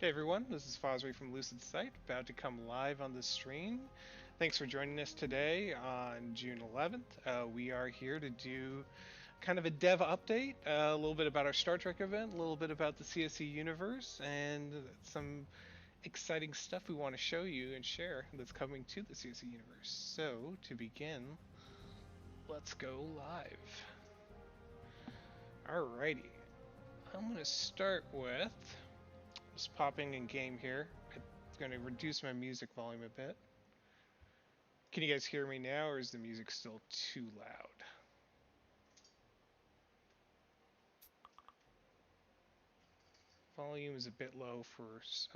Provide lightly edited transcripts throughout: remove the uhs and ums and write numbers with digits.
Hey everyone, this is Fosry from Lucid Sight, about to come live on the stream. Thanks for joining us today on June 11th. We are here to do kind of a dev update, a little bit about our Star Trek event, a little bit about the CSC universe, and some exciting stuff we want to show you and share that's coming to the CSC universe. So, to begin, let's go live. Alrighty, I'm going to start with just popping in game here. It's going to reduce my music volume a bit. Can you guys hear me now, or is the music still too loud? Volume is a bit low for...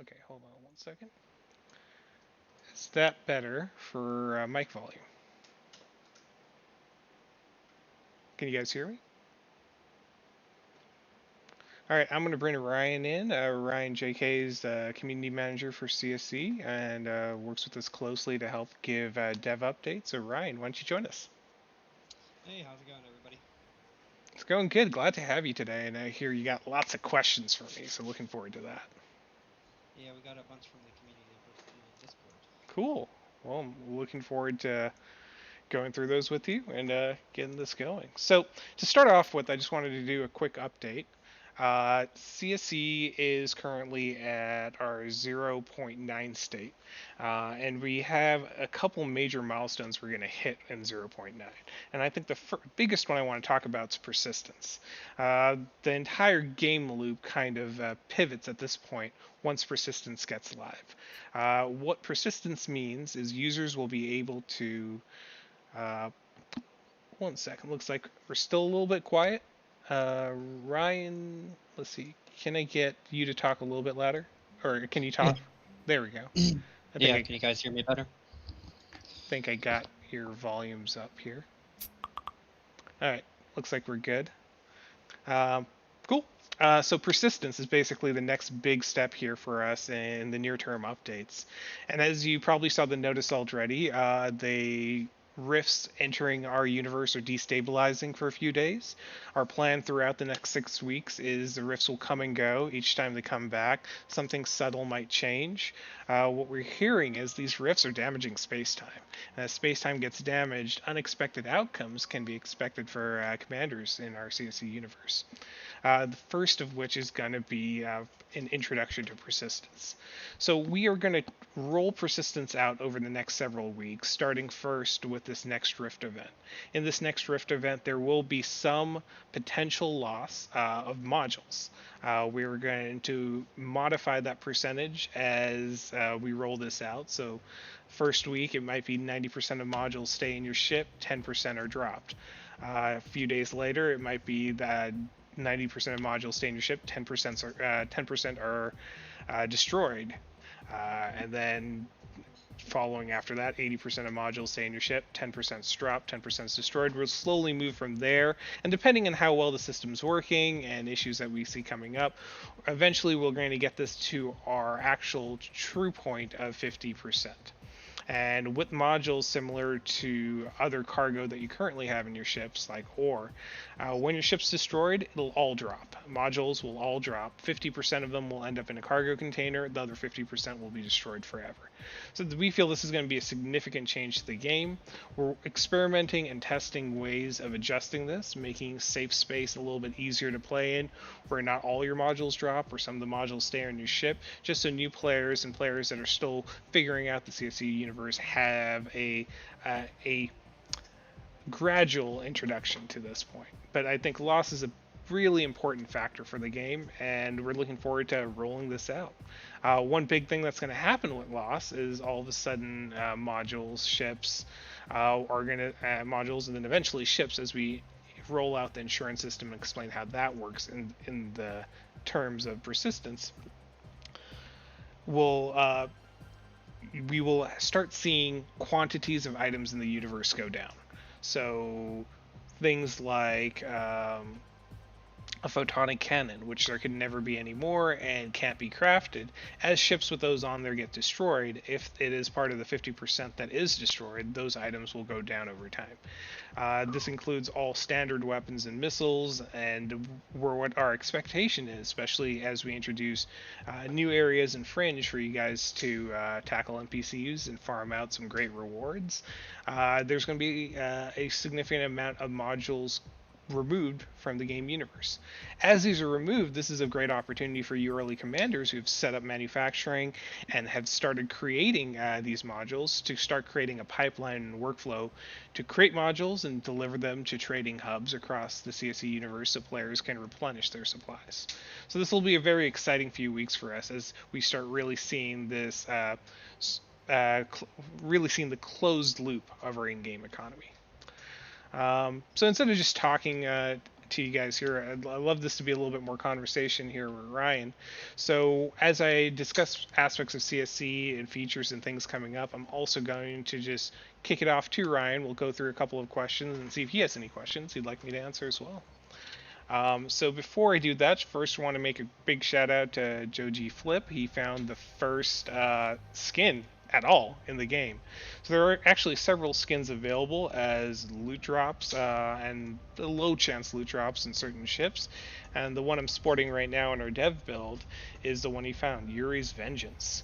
Okay, hold on one second. Is that better for mic volume? Can you guys hear me? All right, I'm going to bring Ryan in. Ryan JK is the community manager for CSC and works with us closely to help give dev updates. So Ryan, why don't you join us? Hey, how's it going, everybody? It's going good. Glad to have you today, and I hear you got lots of questions for me, so looking forward to that. Yeah, we got a bunch from the community posted in Discord. Cool. Well, I'm looking forward to going through those with you and getting this going. So to start off with, I just wanted to do a quick update. CSC is currently at our 0.9 state, and we have a couple major milestones we're going to hit in 0.9. And I think the biggest one I want to talk about is persistence. The entire game loop kind of pivots at this point once persistence gets live. What persistence means is users will be able to... one second, looks like we're still a little bit quiet. Ryan, let's see. Can I get you to talk a little bit louder? Or can you talk? Yeah. There we go. Can you guys hear me better? I think I got your volumes up here. Alright, looks like we're good. Cool. So persistence is basically the next big step here for us in the near-term updates. And as you probably saw the notice already, they rifts entering our universe are destabilizing for a few days. Our plan throughout the next 6 weeks is the rifts will come and go. Each time they come back, something subtle might change. What we're hearing is these rifts are damaging space-time. And as space-time gets damaged, unexpected outcomes can be expected for commanders in our CSC universe. The first of which is going to be an introduction to persistence. So we are going to roll persistence out over the next several weeks, starting first with this next Rift event. In this next Rift event, there will be some potential loss of modules. We're going to modify that percentage as we roll this out. So first week, it might be 90% of modules stay in your ship, 10% are dropped. A few days later, it might be that 90% of modules stay in your ship, 10% are destroyed. And then following after that, 80% of modules stay in your ship, 10% is dropped, 10% is destroyed. We'll slowly move from there, and depending on how well the system's working and issues that we see coming up, eventually we're going to get this to our actual true point of 50%. And with modules similar to other cargo that you currently have in your ships, like ore, when your ship's destroyed, it'll all drop. Modules will all drop. 50% of them will end up in a cargo container. The other 50% will be destroyed forever. So we feel this is going to be a significant change to the game. We're experimenting and testing ways of adjusting this, making safe space a little bit easier to play in, where not all your modules drop, or some of the modules stay on your ship, just so new players and players that are still figuring out the CSC universe have a gradual introduction to this point. But I think loss is a really important factor for the game, and we're looking forward to rolling this out. One big thing that's going to happen with loss is all of a sudden modules, ships are going to modules, and then eventually ships as we roll out the insurance system and explain how that works in the terms of persistence. We will start seeing quantities of items in the universe go down. So things like a photonic cannon, which there can never be any more and can't be crafted. As ships with those on there get destroyed, if it is part of the 50% that is destroyed, those items will go down over time. This includes all standard weapons and missiles, and what our expectation is, especially as we introduce new areas in Fringe for you guys to tackle NPCs and farm out some great rewards. There's going to be a significant amount of modules removed from the game universe. As these are removed, this is a great opportunity for you early commanders who've set up manufacturing and have started creating these modules to start creating a pipeline and workflow to create modules and deliver them to trading hubs across the CSC universe so players can replenish their supplies. So this will be a very exciting few weeks for us as we start really seeing this, really seeing the closed loop of our in-game economy. So instead of just talking to you guys here, I'd love this to be a little bit more conversation here with Ryan. So as I discuss aspects of CSC and features and things coming up, I'm also going to just kick it off to Ryan. We'll go through a couple of questions and see if he has any questions he'd like me to answer as well. So before I do that, first I want to make a big shout out to Joe G Flip. He found the first skin at all in the game. So there are actually several skins available as loot drops and low chance loot drops in certain ships. And the one I'm sporting right now in our dev build is the one he found, Yuri's Vengeance.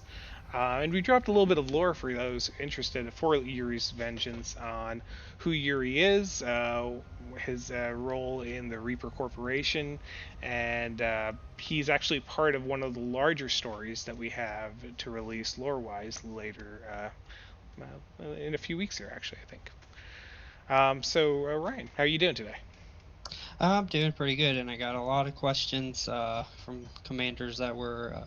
And we dropped a little bit of lore for those interested for Yuri's Vengeance on who Yuri is, his role in the Reaper Corporation, and he's actually part of one of the larger stories that we have to release lore-wise later in a few weeks here, actually, I think. So, Ryan, how are you doing today? I'm doing pretty good, and I got a lot of questions from commanders that were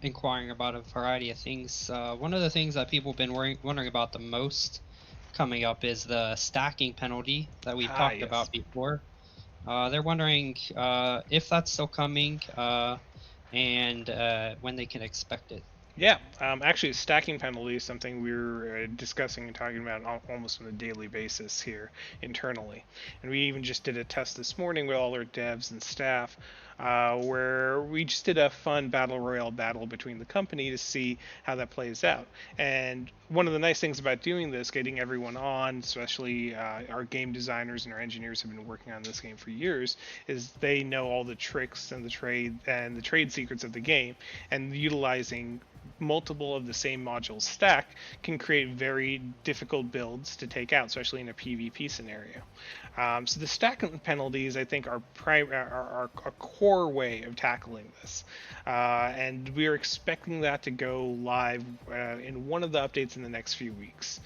inquiring about a variety of things. One of the things that people have been wondering about the most coming up is the stacking penalty that we've talked Yes. about before. They're wondering if that's still coming and when they can expect it. Yeah, actually, stacking penalty is something we're discussing and talking about almost on a daily basis here internally. And we even just did a test this morning with all our devs and staff where we just did a fun battle royale battle between the company to see how that plays out. And one of the nice things about doing this, getting everyone on, especially our game designers and our engineers have been working on this game for years, is they know all the tricks and the trade secrets of the game, and utilizing multiple of the same modules stack can create very difficult builds to take out, especially in a PvP scenario. So the stacking penalties, I think, are a core way of tackling this, and we are expecting that to go live in one of the updates in the next few weeks.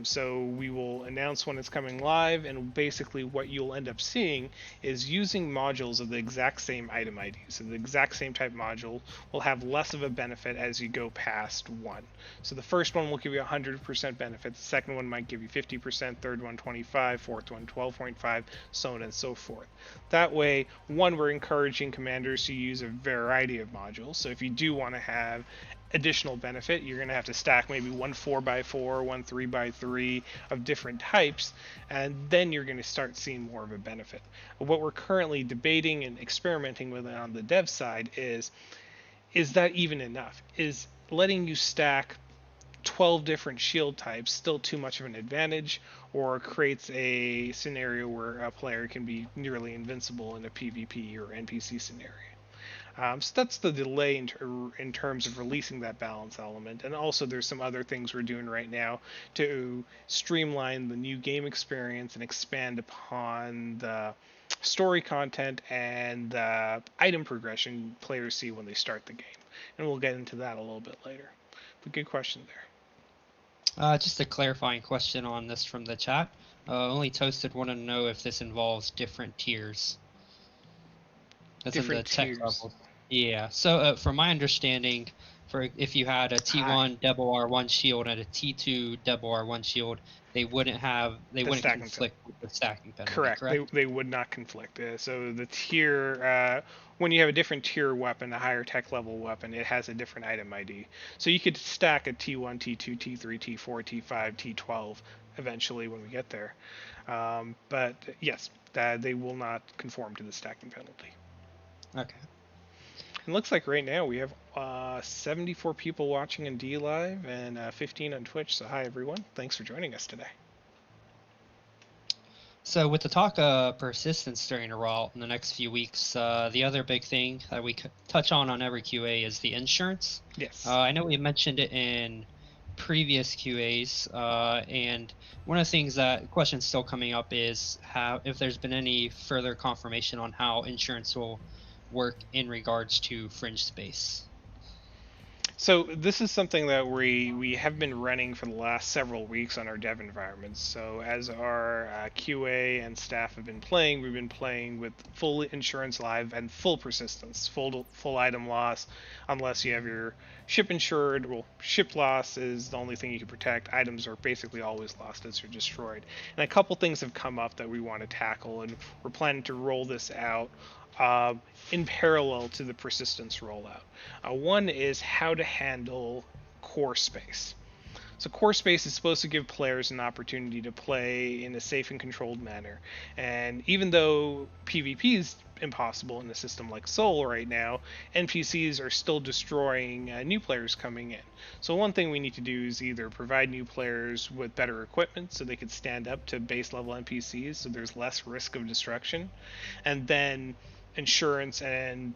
So we will announce when it's coming live, and basically what you'll end up seeing is using modules of the exact same item ID. So the exact same type module will have less of a benefit as you go past one. So the first one will give you 100% benefit, the second one might give you 50%, third one 25, fourth one 12.5, so on and so forth. That way, one, we're encouraging commanders to use a variety of modules. So if you do want to have additional benefit, you're going to have to stack maybe one 4x4, one 3x3 of different types, and then you're going to start seeing more of a benefit. What we're currently debating and experimenting with on the dev side is that even enough? Is letting you stack 12 different shield types still too much of an advantage, or creates a scenario where a player can be nearly invincible in a PvP or NPC scenario? So that's the delay in terms of releasing that balance element. And also there's some other things we're doing right now to streamline the new game experience and expand upon the story content and the item progression players see when they start the game. And we'll get into that a little bit later. But good question there. Just a clarifying question on this from the chat. Only Toasted wanted to know if this involves different tiers. That's Different in the tiers. tech level. Yeah. So from my understanding, for if you had a T1 double R1 shield and a T2 double R1 shield, they wouldn't conflict with the stacking penalty. Correct. They would not conflict. So the tier, when you have a different tier weapon, a higher tech level weapon, it has a different item ID. So you could stack a T1, T2, T3, T4, T5, T12 eventually when we get there. But yes, they will not conform to the stacking penalty. Okay. It looks like right now we have 74 people watching in D Live and 15 on Twitch. So hi everyone, thanks for joining us today. So with the talk of persistence during a route in the next few weeks, the other big thing that we touch on every QA is the insurance. Yes. I know we mentioned it in previous QAs, and one of the things that questions still coming up is if there's been any further confirmation on how insurance will work in regards to fringe space. So this is something that we have been running for the last several weeks on our dev environments. So as our QA and staff have been playing, we've been playing with full insurance live and full persistence, full item loss, unless you have your ship insured. Well, ship loss is the only thing you can protect. Items are basically always lost as they're destroyed. And a couple things have come up that we want to tackle, and we're planning to roll this out in parallel to the persistence rollout. One is how to handle core space. So core space is supposed to give players an opportunity to play in a safe and controlled manner. And even though PvP is impossible in a system like Sol right now, NPCs are still destroying new players coming in. So one thing we need to do is either provide new players with better equipment so they can stand up to base level NPCs so there's less risk of destruction, and then insurance and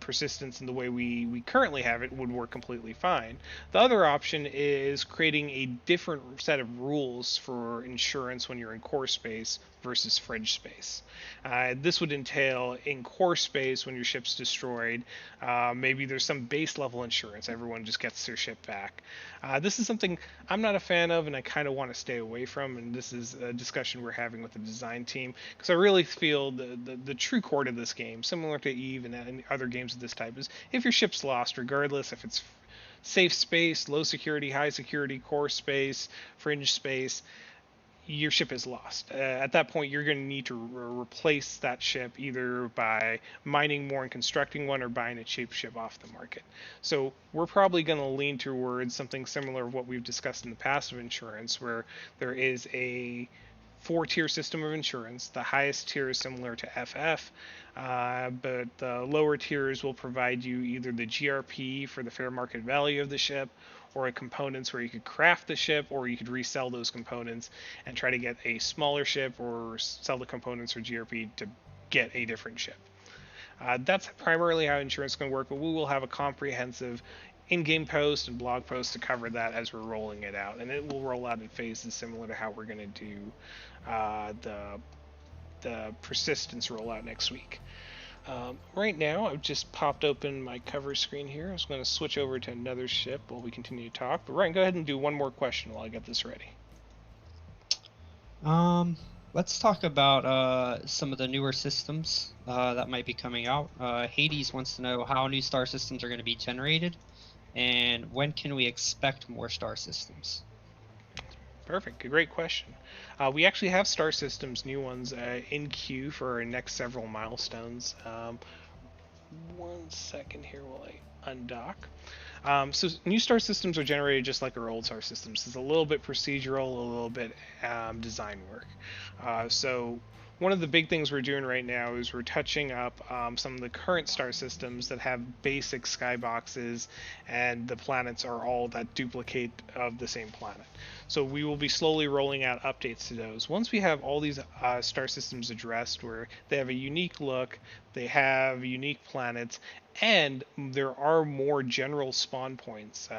persistence in the way we currently have it would work completely fine. The other option is creating a different set of rules for insurance when you're in core space versus fringe space. This would entail in core space when your ship's destroyed, maybe there's some base level insurance, everyone just gets their ship back. This is something I'm not a fan of and I kind of want to stay away from, and this is a discussion we're having with the design team, because I really feel the true core to this game, similar to Eve and other games of this type, is if your ship's lost, regardless if it's safe space, low security, high security, core space, fringe space, your ship is lost. At that point, you're going to need to replace that ship either by mining more and constructing one or buying a cheap ship off the market. So we're probably going to lean towards something similar to what we've discussed in the past of insurance, where there is a 4-tier system of insurance. The highest tier is similar to FF, but the lower tiers will provide you either the GRP for the fair market value of the ship, or components where you could craft the ship, or you could resell those components and try to get a smaller ship, or sell the components for GRP to get a different ship. That's primarily how insurance can work, but we will have a comprehensive in-game post and blog post to cover that as we're rolling it out, and it will roll out in phases similar to how we're going to do the persistence rollout next week. Right now, I've just popped open my cover screen here. I was going to switch over to another ship while we continue to talk. But Ryan, go ahead and do one more question while I get this ready. Let's talk about some of the newer systems that might be coming out. Hades wants to know how new star systems are going to be generated, and when can we expect more star systems? Perfect. Great question. We actually have star systems, new ones, in queue for our next several milestones. 1 second here while I undock. So new star systems are generated just like our old star systems. It's a little bit procedural, a little bit design work. So one of the big things we're doing right now is we're touching up some of the current star systems that have basic skyboxes, and the planets are all that duplicate of the same planet. So we will be slowly rolling out updates to those. Once we have all these star systems addressed, where they have a unique look, they have unique planets, and there are more general spawn points,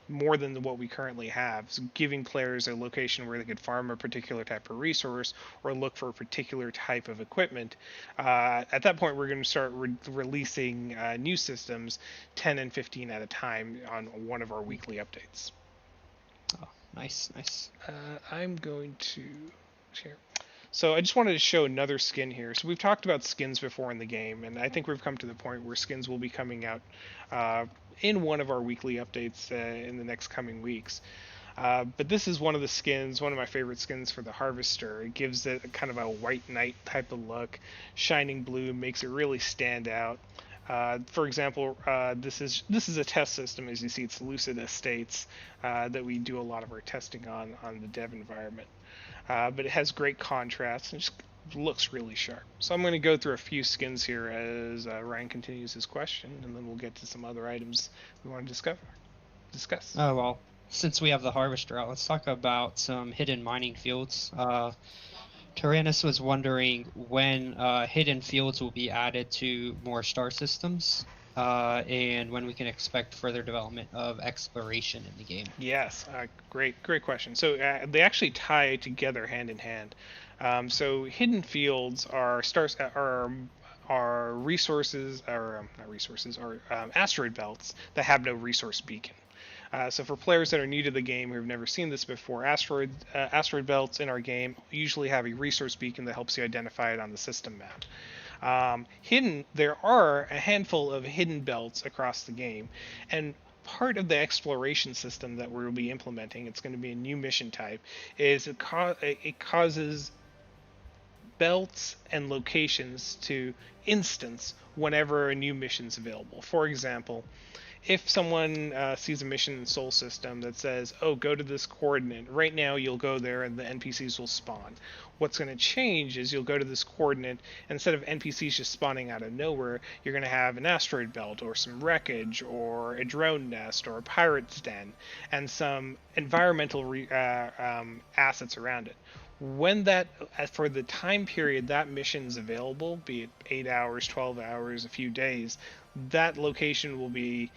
more than what we currently have, so giving players a location where they could farm a particular type of resource or look for a particular type of equipment. At that point, we're going to start releasing new systems, 10 and 15 at a time, on one of our weekly updates. Oh, nice. I'm going to share. So I just wanted to show another skin here. So we've talked about skins before in the game, and I think we've come to the point where skins will be coming out in one of our weekly updates in the next coming weeks. But this is one of the skins, one of my favorite skins for the Harvester. It gives it a kind of a white knight type of look. Shining blue makes it really stand out. For example, this is a test system. As you see, it's Lucid Estates that we do a lot of our testing on the dev environment. But it has great contrast and just looks really sharp. So I'm going to go through a few skins here as Ryan continues his question, and then we'll get to some other items we want to discuss. Oh, well, since we have the harvester out, let's talk about some hidden mining fields. Tyrannus was wondering when hidden fields will be added to more star systems, and when we can expect further development of exploration in the game. Yes, great question. So they actually tie together hand in hand. So hidden fields are stars are resources, or not resources, are asteroid belts that have no resource beacon. So for players that are new to the game who have never seen this before, asteroid belts in our game usually have a resource beacon that helps you identify it on the system map. There are a handful of hidden belts across the game, and part of the exploration system that we'll be implementing, it's going to be a new mission type, is it causes belts and locations to instance whenever a new mission's available. For example, if someone sees a mission in Sol System that says, oh, go to this coordinate, right now you'll go there and the NPCs will spawn. What's going to change is you'll go to this coordinate, and instead of NPCs just spawning out of nowhere, you're going to have an asteroid belt or some wreckage or a drone nest or a pirate's den and some environmental assets around it. When that, for the time period that mission's available, be it 8 hours, 12 hours, a few days, that location will be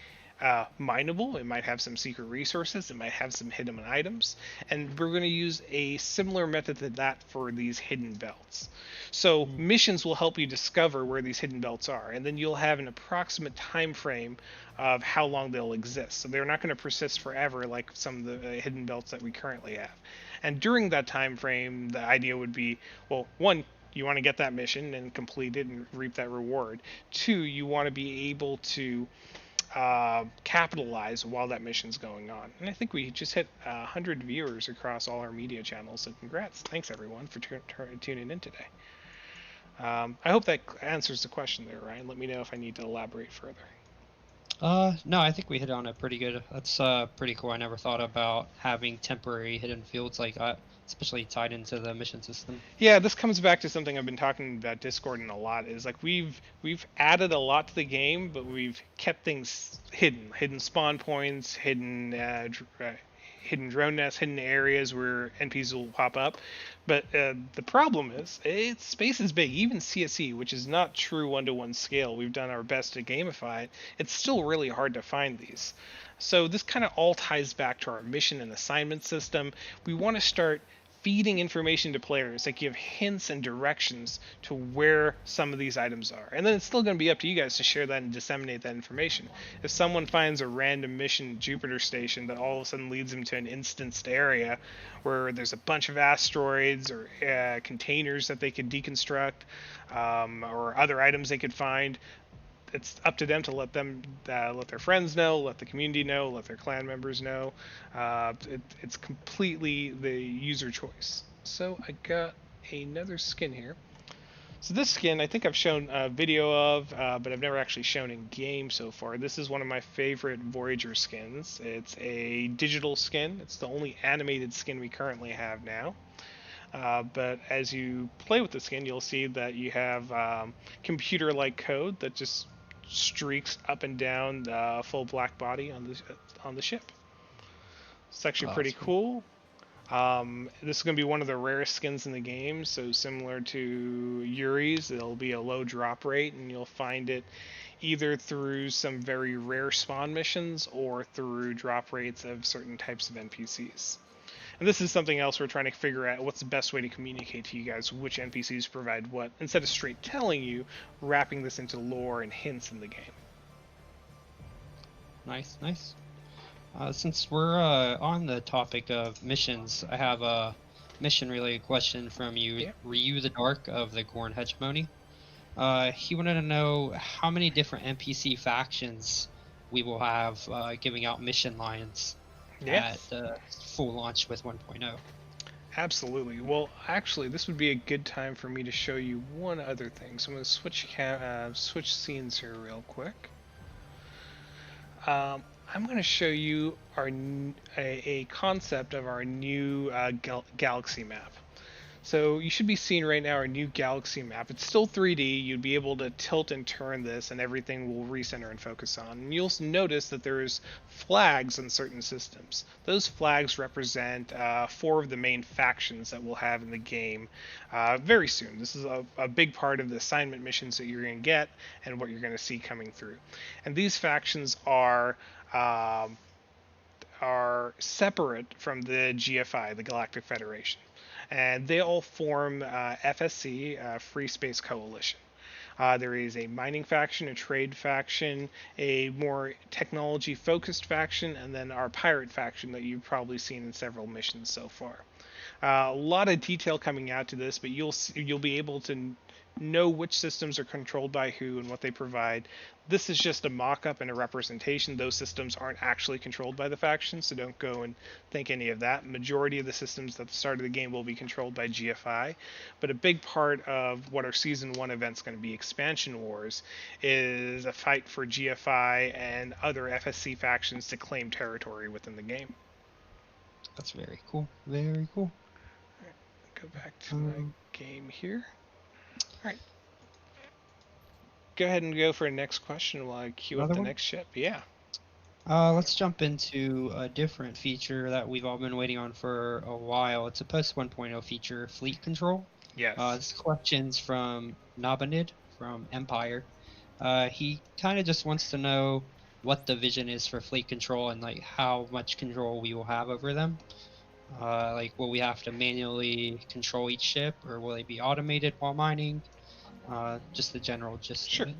mineable. It might have some secret resources, it might have some hidden items, and we're going to use a similar method to that for these hidden belts. So missions will help you discover where these hidden belts are, and then you'll have an approximate time frame of how long they'll exist. So they're not going to persist forever like some of the hidden belts that we currently have. And during that time frame, the idea would be, well, one, you want to get that mission and complete it and reap that reward. Two, you want to be able to capitalize while that mission's going on. And I think we just hit 100 viewers across all our media channels, so congrats. Thanks everyone for tuning in today. I hope that answers the question there, Ryan. Let me know if I need to elaborate further. No, I think we hit on it pretty good. That's pretty cool. I never thought about having temporary hidden fields like that, especially tied into the mission system. Yeah, this comes back to something I've been talking about Discord in a lot, is like we've added a lot to the game, but we've kept things hidden spawn points, hidden drone nests, hidden areas where NPCs will pop up. But the problem is, space is big. Even CSC, which is not true 1-to-1 scale, we've done our best to gamify it. It's still really hard to find these. So this kind of all ties back to our mission and assignment system. We want to start feeding information to players that give hints and directions to where some of these items are. And then it's still going to be up to you guys to share that and disseminate that information. If someone finds a random mission Jupiter station that all of a sudden leads them to an instanced area where there's a bunch of asteroids or containers that they could deconstruct, or other items they could find, it's up to them to let their friends know, let the community know, let their clan members know. It's completely the user choice. So I got another skin here. So this skin I think I've shown a video of, but I've never actually shown in game so far. This is one of my favorite Voyager skins. It's a digital skin. It's the only animated skin we currently have now. But as you play with the skin, you'll see that you have computer-like code that just streaks up and down the full black body on the ship. It's actually pretty cool. This is going to be one of the rarest skins in the game, so similar to Yuri's, it'll be a low drop rate, and you'll find it either through some very rare spawn missions or through drop rates of certain types of NPCs. And this is something else we're trying to figure out, what's the best way to communicate to you guys which NPCs provide what, instead of straight telling you, wrapping this into lore and hints in the game. Nice. Since we're on the topic of missions, I have a mission-related question from you, yeah. Ryu the Dark of the Gorn Hegemony. He wanted to know how many different NPC factions we will have giving out mission lines. At the full launch with 1.0. Absolutely. Well, actually, this would be a good time for me to show you one other thing. So I'm going to switch scenes here real quick. I'm going to show you a concept of our new galaxy map. So you should be seeing right now our new galaxy map. It's still 3D. You'd be able to tilt and turn this, and everything will recenter and focus on. And you'll notice that there's flags in certain systems. Those flags represent 4 of the main factions that we'll have in the game very soon. This is a big part of the assignment missions that you're going to get and what you're going to see coming through. And these factions are separate from the GFI, the Galactic Federation, and they all form FSC, Free Space Coalition. There is a mining faction, a trade faction, a more technology-focused faction, and then our pirate faction that you've probably seen in several missions so far. A lot of detail coming out to this, but you'll be able to know which systems are controlled by who and what they provide. This is just a mock-up and a representation. Those systems aren't actually controlled by the factions, so don't go and think any of that. Majority of the systems at the start of the game will be controlled by GFI, but a big part of what our Season 1 event's going to be, Expansion Wars, is a fight for GFI and other FSC factions to claim territory within the game. That's very cool. Very cool. Go back to my game here. All right. Go ahead and go for a next question while I queue up the next ship. Yeah. Let's jump into a different feature that we've all been waiting on for a while. It's a post 1.0 feature, fleet control. Yes. This question's from Nabanid from Empire. He kind of just wants to know what the vision is for fleet control and like how much control we will have over them. Like, will we have to manually control each ship, or will they be automated while mining? Just the general gist. Sure. Of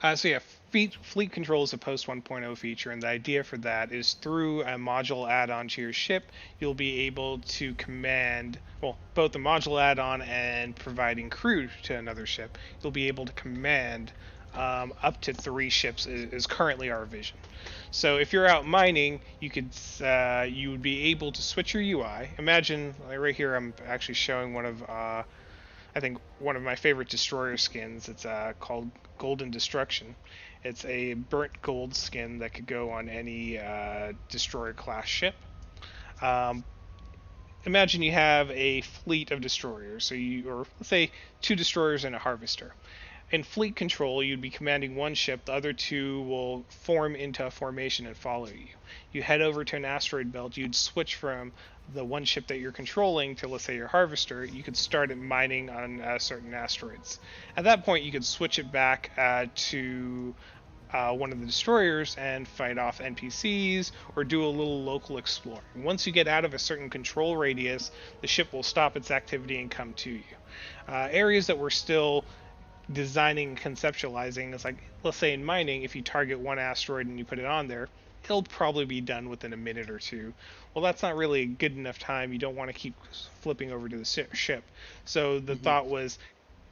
it. So yeah, fleet control is a post 1.0 feature, and the idea for that is through a module add-on to your ship, you'll be able to command, well, both the module add-on and providing crew to another ship. You'll be able to command up to 3 ships is currently our vision. So if you're out mining, you would be able to switch your UI. Imagine, like right here, I'm actually showing one of I think one of my favorite destroyer skins. It's called Golden Destruction. It's a burnt gold skin that could go on any destroyer class ship. Imagine you have a fleet of destroyers, or let's say 2 destroyers and a harvester. In fleet control, you'd be commanding one ship, the other 2 will form into a formation and follow you. You head over to an asteroid belt, you'd switch from the one ship that you're controlling to, let's say, your harvester. You could start at mining on certain asteroids. At that point, you could switch it back to one of the destroyers and fight off NPCs or do a little local exploring. Once you get out of a certain control radius, the ship will stop its activity and come to you. Areas that we're still designing and conceptualizing is like, let's say in mining, if you target one asteroid and you put it on there, it'll probably be done within a minute or 2. Well, that's not really a good enough time. You don't want to keep flipping over to the ship. So the thought was,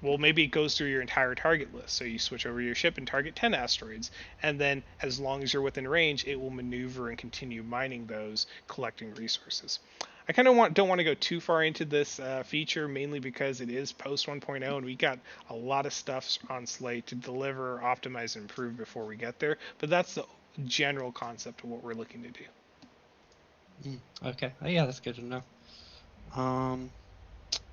well, maybe it goes through your entire target list. So you switch over your ship and target 10 asteroids. And then as long as you're within range, it will maneuver and continue mining those, collecting resources. I kind of don't want to go too far into this feature, mainly because it is post 1.0 and we got a lot of stuff on slate to deliver, optimize, and improve before we get there. But that's the general concept of what we're looking to do. Okay. Yeah, that's good to know. Let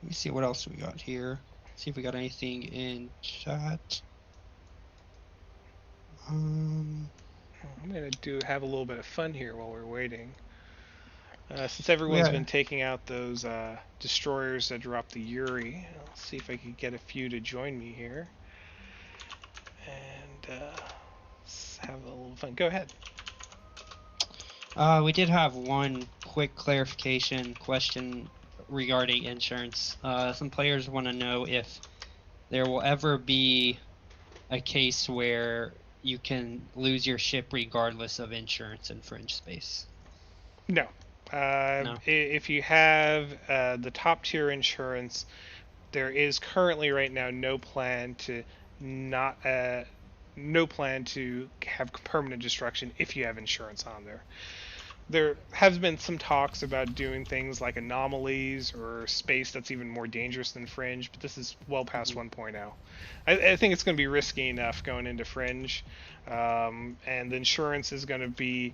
me see what else we got here. See if we got anything in chat. I'm going to have a little bit of fun here while we're waiting. Since everyone's been taking out those destroyers that dropped the Yuri, I'll see if I can get a few to join me here. And let's have a little fun. Go ahead. We did have one quick clarification question regarding insurance. Some players want to know if there will ever be a case where you can lose your ship regardless of insurance in fringe space. No. No. If you have the top tier insurance, there is currently right now no plan to have permanent destruction if you have insurance on there. there has been some talks about doing things like anomalies or space that's even more dangerous than Fringe, but this is well past Mhm. 1.0. I think it's going to be risky enough going into Fringe, and the insurance is going to be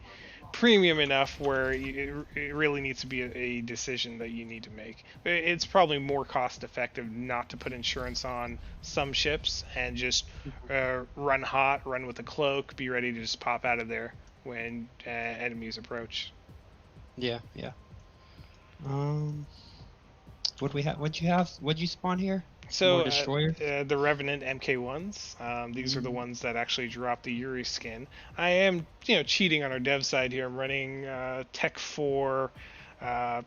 premium enough where it really needs to be a decision that you need to make. It's probably more cost effective not to put insurance on some ships and just run hot, run with a cloak, be ready to just pop out of there when enemies approach. Yeah, yeah. Um, what we have? What'd you have? What'd you spawn here? More So destroyers? the Revenant MK1s, these are the Mm. ones that actually drop the Yuri skin. I am, cheating on our dev side here. I'm running Tech 4 uh,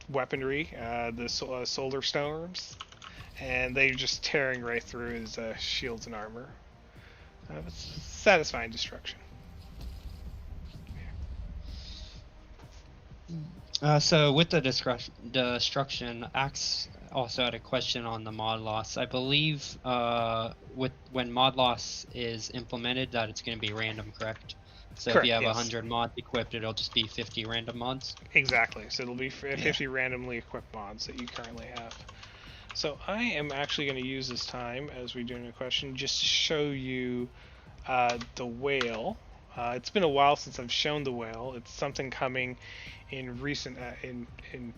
weaponry, the Solar Storms, and they're just tearing right through his shields and armor. It's satisfying destruction. So with the destruction, Axe also had a question on the mod loss. I believe with when mod loss is implemented, that it's going to be random, correct? So if you Correct. have Yes. 100 mods equipped, it'll just be 50 random mods. Exactly. So it'll be Yeah. 50 randomly equipped mods that you currently have. So I am actually going to use this time as we're doing a question just to show you the whale. It's been a while since I've shown the whale. It's something coming in recent in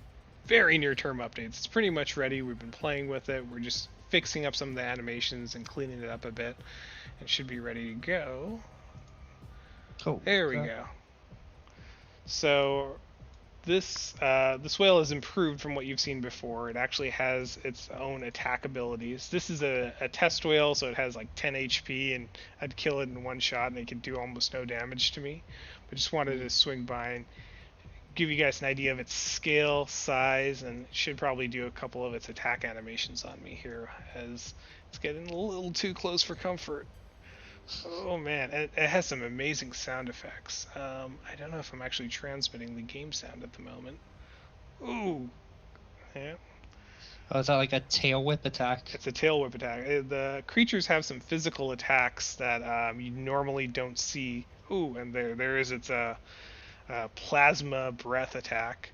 very near term updates. It's pretty much ready. We've been playing with it. We're just fixing up some of the animations and cleaning it up a bit. It should be ready to go. Cool. There we go. So this whale is improved from what you've seen before. It actually has its own attack abilities. This is a test whale, so it has like 10 HP, and I'd kill it in one shot, and it could do almost no damage to me. But just wanted to swing by and give you guys an idea of its scale, size, and it should probably do a couple of its attack animations on me here, as it's getting a little too close for comfort. Oh man, it has some amazing sound effects. I don't know if I'm actually transmitting the game sound at the moment. Ooh, yeah, Oh, is that like a tail whip attack? it's a tail whip attack. The creatures have some physical attacks that you normally don't see. Ooh, and there is its plasma breath attack.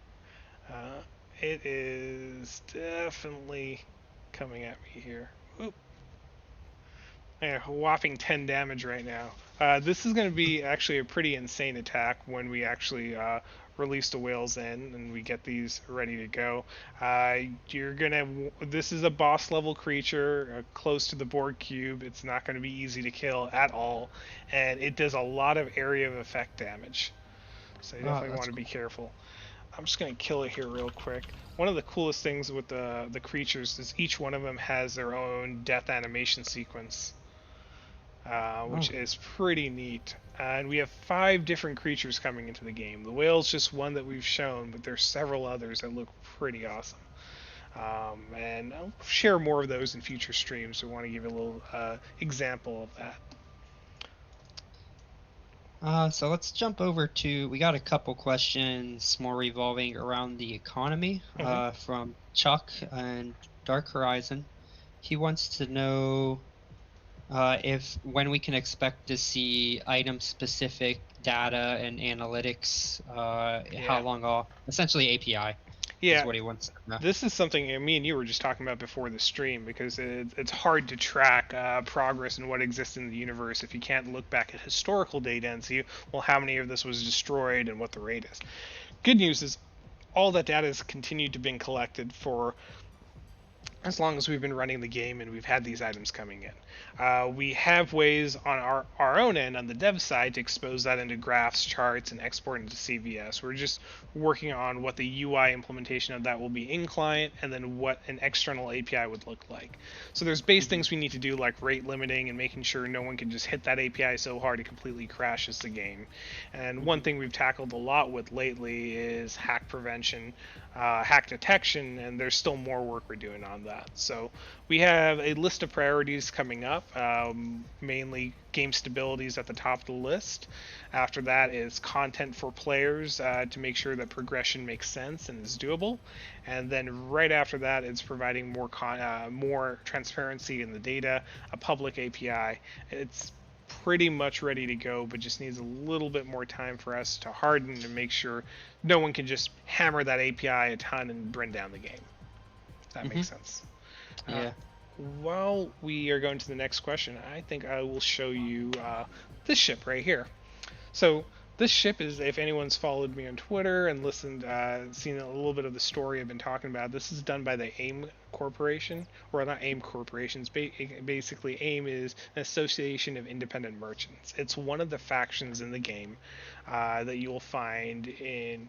Uh, it is definitely coming at me here. Oop. Yeah, a whopping 10 damage right now. This is going to be actually a pretty insane attack when we actually release the whales in and we get these ready to go. You're gonna. This is a boss level creature close to the Borg cube. It's not going to be easy to kill at all, and it does a lot of area of effect damage. So you Oh, definitely want that's to be cool. careful. I'm just gonna kill it here real quick. One of the coolest things with the creatures is each one of them has their own death animation sequence, Oh, which is pretty neat. And we have 5 different creatures coming into the game. The whale's just one that we've shown, but there's several others that look pretty awesome. And I'll share more of those in future streams. We want to give a little example of that. so let's jump over to, we got a couple questions more revolving around the economy Mm-hmm. from Chuck and Dark Horizon. He wants to know if when we can expect to see item specific data and analytics, how Yeah. long off, essentially API is Yeah, what he wants to know. this is something me and you were just talking about before the stream because it's hard to track progress and what exists in the universe if you can't look back at historical data and see, well, how many of this was destroyed and what the rate is. Good news is all that data has continued to be collected for as long as we've been running the game and we've had these items coming in. We have ways on our own end, on the dev side, to expose that into graphs, charts, and export into CVS. We're just working on what the UI implementation of that will be in client and then what an external API would look like. So there's base Mm-hmm. things we need to do like rate limiting and making sure no one can just hit that API so hard it completely crashes the game. And one Mm-hmm. thing we've tackled a lot with lately is hack prevention, hack detection, and there's still more work we're doing on that. So we have a list of priorities coming up. Mainly game stability is at the top of the list. After that is content for players to make sure that progression makes sense and is doable. And then right after that, it's providing more transparency in the data, a public API. It's pretty much ready to go, but just needs a little bit more time for us to harden and make sure no one can just hammer that API a ton and bring down the game. If that makes sense. Yeah. While we are going to the next question, I think I will show you this ship right here. So this ship is, if anyone's followed me on Twitter and listened, seen a little bit of the story I've been talking about, this is done by the AIM Corporation, or not AIM Corporations. Basically, AIM is an association of independent merchants. It's one of the factions in the game that you will find in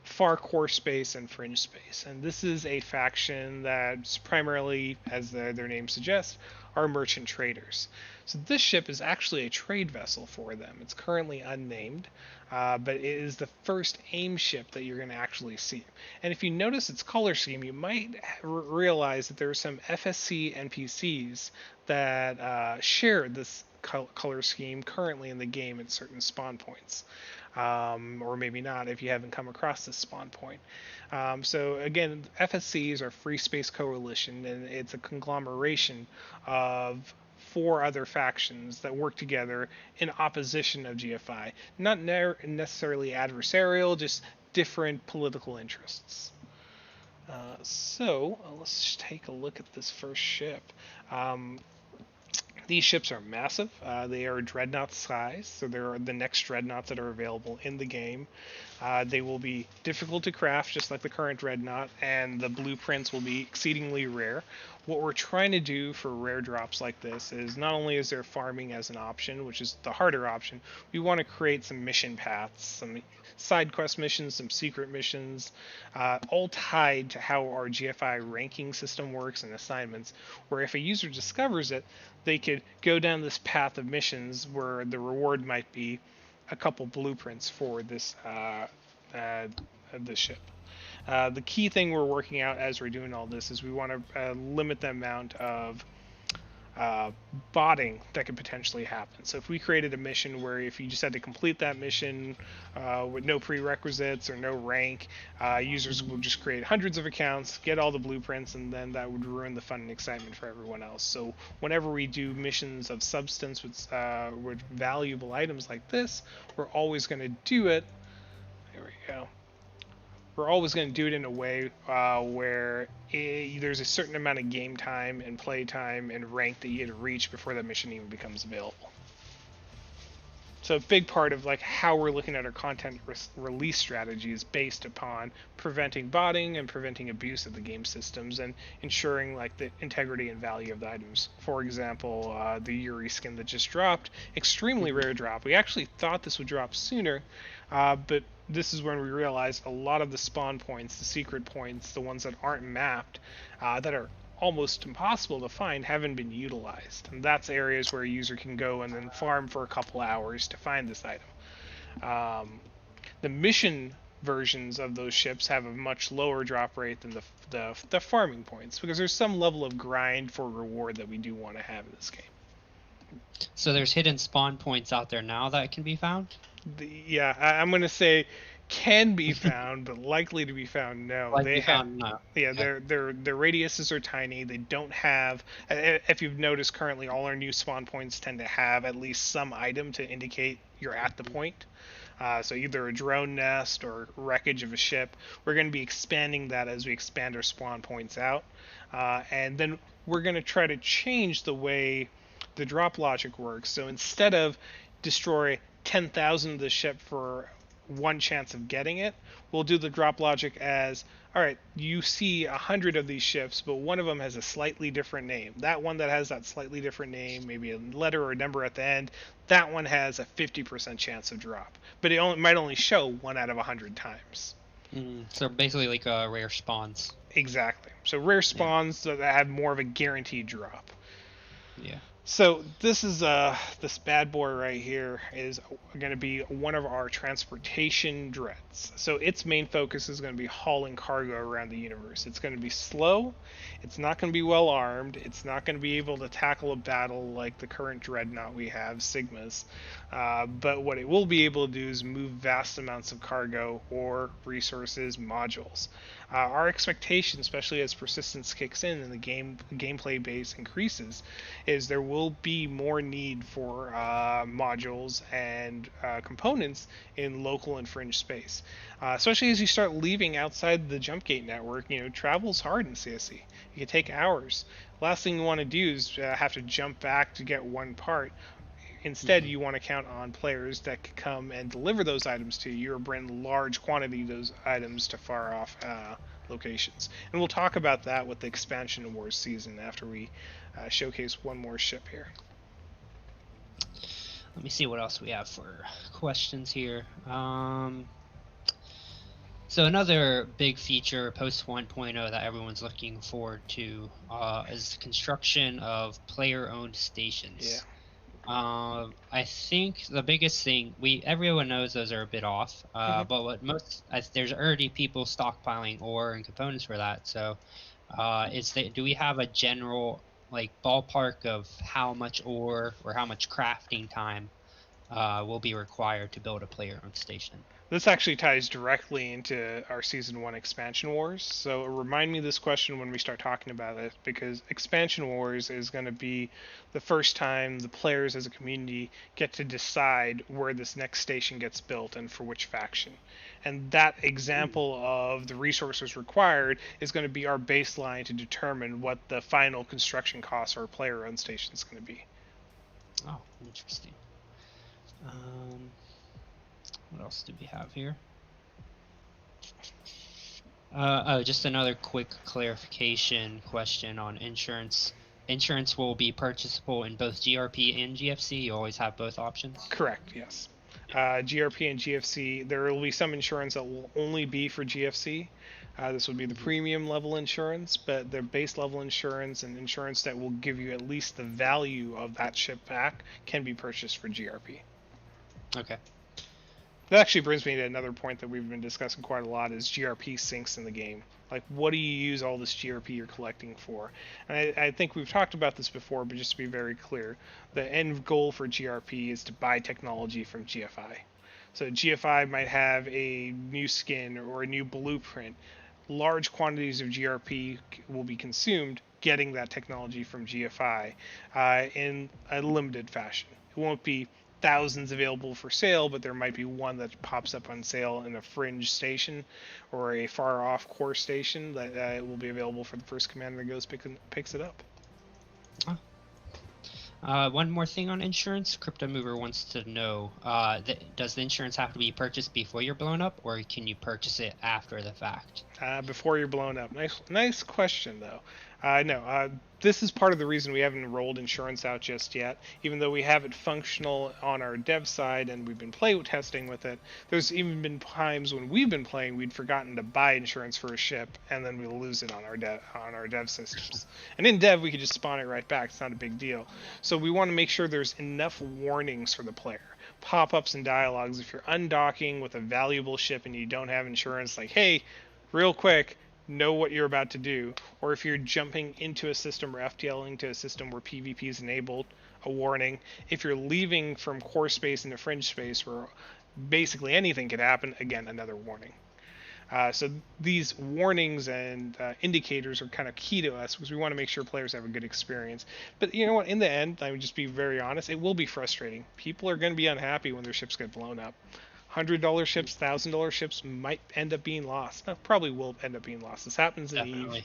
far core space and fringe space, and this is a faction that's primarily, as their name suggests, are merchant traders. So this ship is actually a trade vessel for them. It's currently unnamed, but it is the first AIM ship that you're going to actually see. And if you notice its color scheme, you might realize that there are some FSC NPCs that share this color scheme currently in the game at certain spawn points. Or maybe not if you haven't come across this spawn point. So again, FSCs are Free Space Coalition, and it's a conglomeration of 4 other factions that work together in opposition of GFI. Not necessarily adversarial, just different political interests. So let's just take a look at this first ship. These ships are massive. They are dreadnought size, so they're the next dreadnoughts that are available in the game. They will be difficult to craft, just like the current dreadnought, and the blueprints will be exceedingly rare. What we're trying to do for rare drops like this is not only is there farming as an option, which is the harder option, we want to create some mission paths, some side quest missions, some secret missions, all tied to how our GFI ranking system works and assignments, where if a user discovers it, they could go down this path of missions where the reward might be a couple blueprints for this ship. The key thing we're working out as we're doing all this is we want to limit the amount of botting that could potentially happen. So if we created a mission where if you just had to complete that mission with no prerequisites or no rank, users will just create hundreds of accounts, get all the blueprints, and then that would ruin the fun and excitement for everyone else. So whenever we do missions of substance with valuable items like this, we're always going to do it. There we go. We're always going to do it in a way where there's a certain amount of game time and play time and rank that you had to reach before that mission even becomes available. So a big part of like how we're looking at our content release strategy is based upon preventing botting and preventing abuse of the game systems and ensuring like the integrity and value of the items. For example, the Yuri skin that just dropped, extremely rare drop. We actually thought this would drop sooner, but this is when we realized a lot of the spawn points, the secret points, the ones that aren't mapped, that are almost impossible to find, haven't been utilized. And that's areas where a user can go and then farm for a couple hours to find this item. The mission versions of those ships have a much lower drop rate than the farming points, because there's some level of grind for reward that we do want to have in this game. So there's hidden spawn points out there now that can be found? I'm going to say can be found, but likely to be found, no. No. Yeah, their radiuses are tiny. They don't have, if you've noticed currently, all our new spawn points tend to have at least some item to indicate you're at the point. So either a drone nest or wreckage of a ship. We're going to be expanding that as we expand our spawn points out. And then we're going to try to change the way the drop logic works. So instead of destroy 10,000 of the ship for one chance of getting it, we'll do the drop logic as, all right, you see 100 of these ships, but one of them has a slightly different name. That one that has that slightly different name, maybe a letter or a number at the end, that one has a 50% chance of drop, but it might only show 1 out of 100 times. So basically like rare spawns. Exactly. So rare spawns that have more of a guaranteed drop. Yeah. So this is this bad boy right here is going to be one of our transportation dreads. So its main focus is going to be hauling cargo around the universe. It's going to be slow. It's not going to be well armed. It's not going to be able to tackle a battle like the current dreadnought we have, Sigmas. But what it will be able to do is move vast amounts of cargo or resources, modules. Our expectation, especially as persistence kicks in and the gameplay base increases, is there will be more need for modules and components in local and fringe space. Especially as you start leaving outside the jump gate network, travel's hard in CSC. It can take hours. Last thing you want to do is have to jump back to get one part. Instead, you want to count on players that can come and deliver those items to you or bring large quantity of those items to far off locations. And we'll talk about that with the Expansion Wars season after we showcase one more ship here. Let me see what else we have for questions here. So another big feature post 1.0 that everyone's looking forward to is construction of player-owned stations. Yeah. I think the biggest thing everyone knows those are a bit off, but there's already people stockpiling ore and components for that. So, do we have a general ballpark of how much ore or how much crafting time will be required to build a player-owned station? This actually ties directly into our Season 1 Expansion Wars, so remind me this question when we start talking about it, because Expansion Wars is going to be the first time the players as a community get to decide where this next station gets built and for which faction. And that example of the resources required is going to be our baseline to determine what the final construction costs for a player-owned station is going to be. Oh, interesting. What else do we have here? Just another quick clarification question on insurance. Insurance will be purchasable in both GRP and GFC. You always have both options? Correct, yes. GRP and GFC, there will be some insurance that will only be for GFC. This would be the premium level insurance, but the base level insurance and insurance that will give you at least the value of that ship back can be purchased for GRP. Okay. That actually brings me to another point that we've been discussing quite a lot is GRP sinks in the game. Like, what do you use all this GRP you're collecting for? And I think we've talked about this before, but just to be very clear, the end goal for GRP is to buy technology from GFI. So GFI might have a new skin or a new blueprint. Large quantities of GRP will be consumed getting that technology from GFI in a limited fashion. It won't be thousands available for sale, but there might be one that pops up on sale in a fringe station or a far off core station that will be available for the first commander that goes picks it up. One more thing on insurance. Crypto Mover wants to know, does the insurance have to be purchased before you're blown up, or can you purchase it after the fact? Before you're blown up. Nice question, though. No, this is part of the reason we haven't rolled insurance out just yet, even though we have it functional on our dev side and we've been play testing with it. There's even been times when we've been playing we'd forgotten to buy insurance for a ship, and then we'll lose it on our dev systems. And in dev we could just spawn it right back. It's not a big deal. So we want to make sure there's enough warnings for the player. Pop-ups and dialogues. If you're undocking with a valuable ship and you don't have insurance, like, hey, real quick, know what you're about to do. Or if you're jumping into a system or FTLing to a system where PvP is enabled, a warning. If you're leaving from core space into fringe space where basically anything could happen, again, another warning. So these warnings and indicators are kind of key to us because we want to make sure players have a good experience. But you know what? In the end, I would just be very honest, it will be frustrating. People are going to be unhappy when their ships get blown up. $100 ships, $1,000 ships might end up being lost. No, probably will end up being lost. This happens in EVE.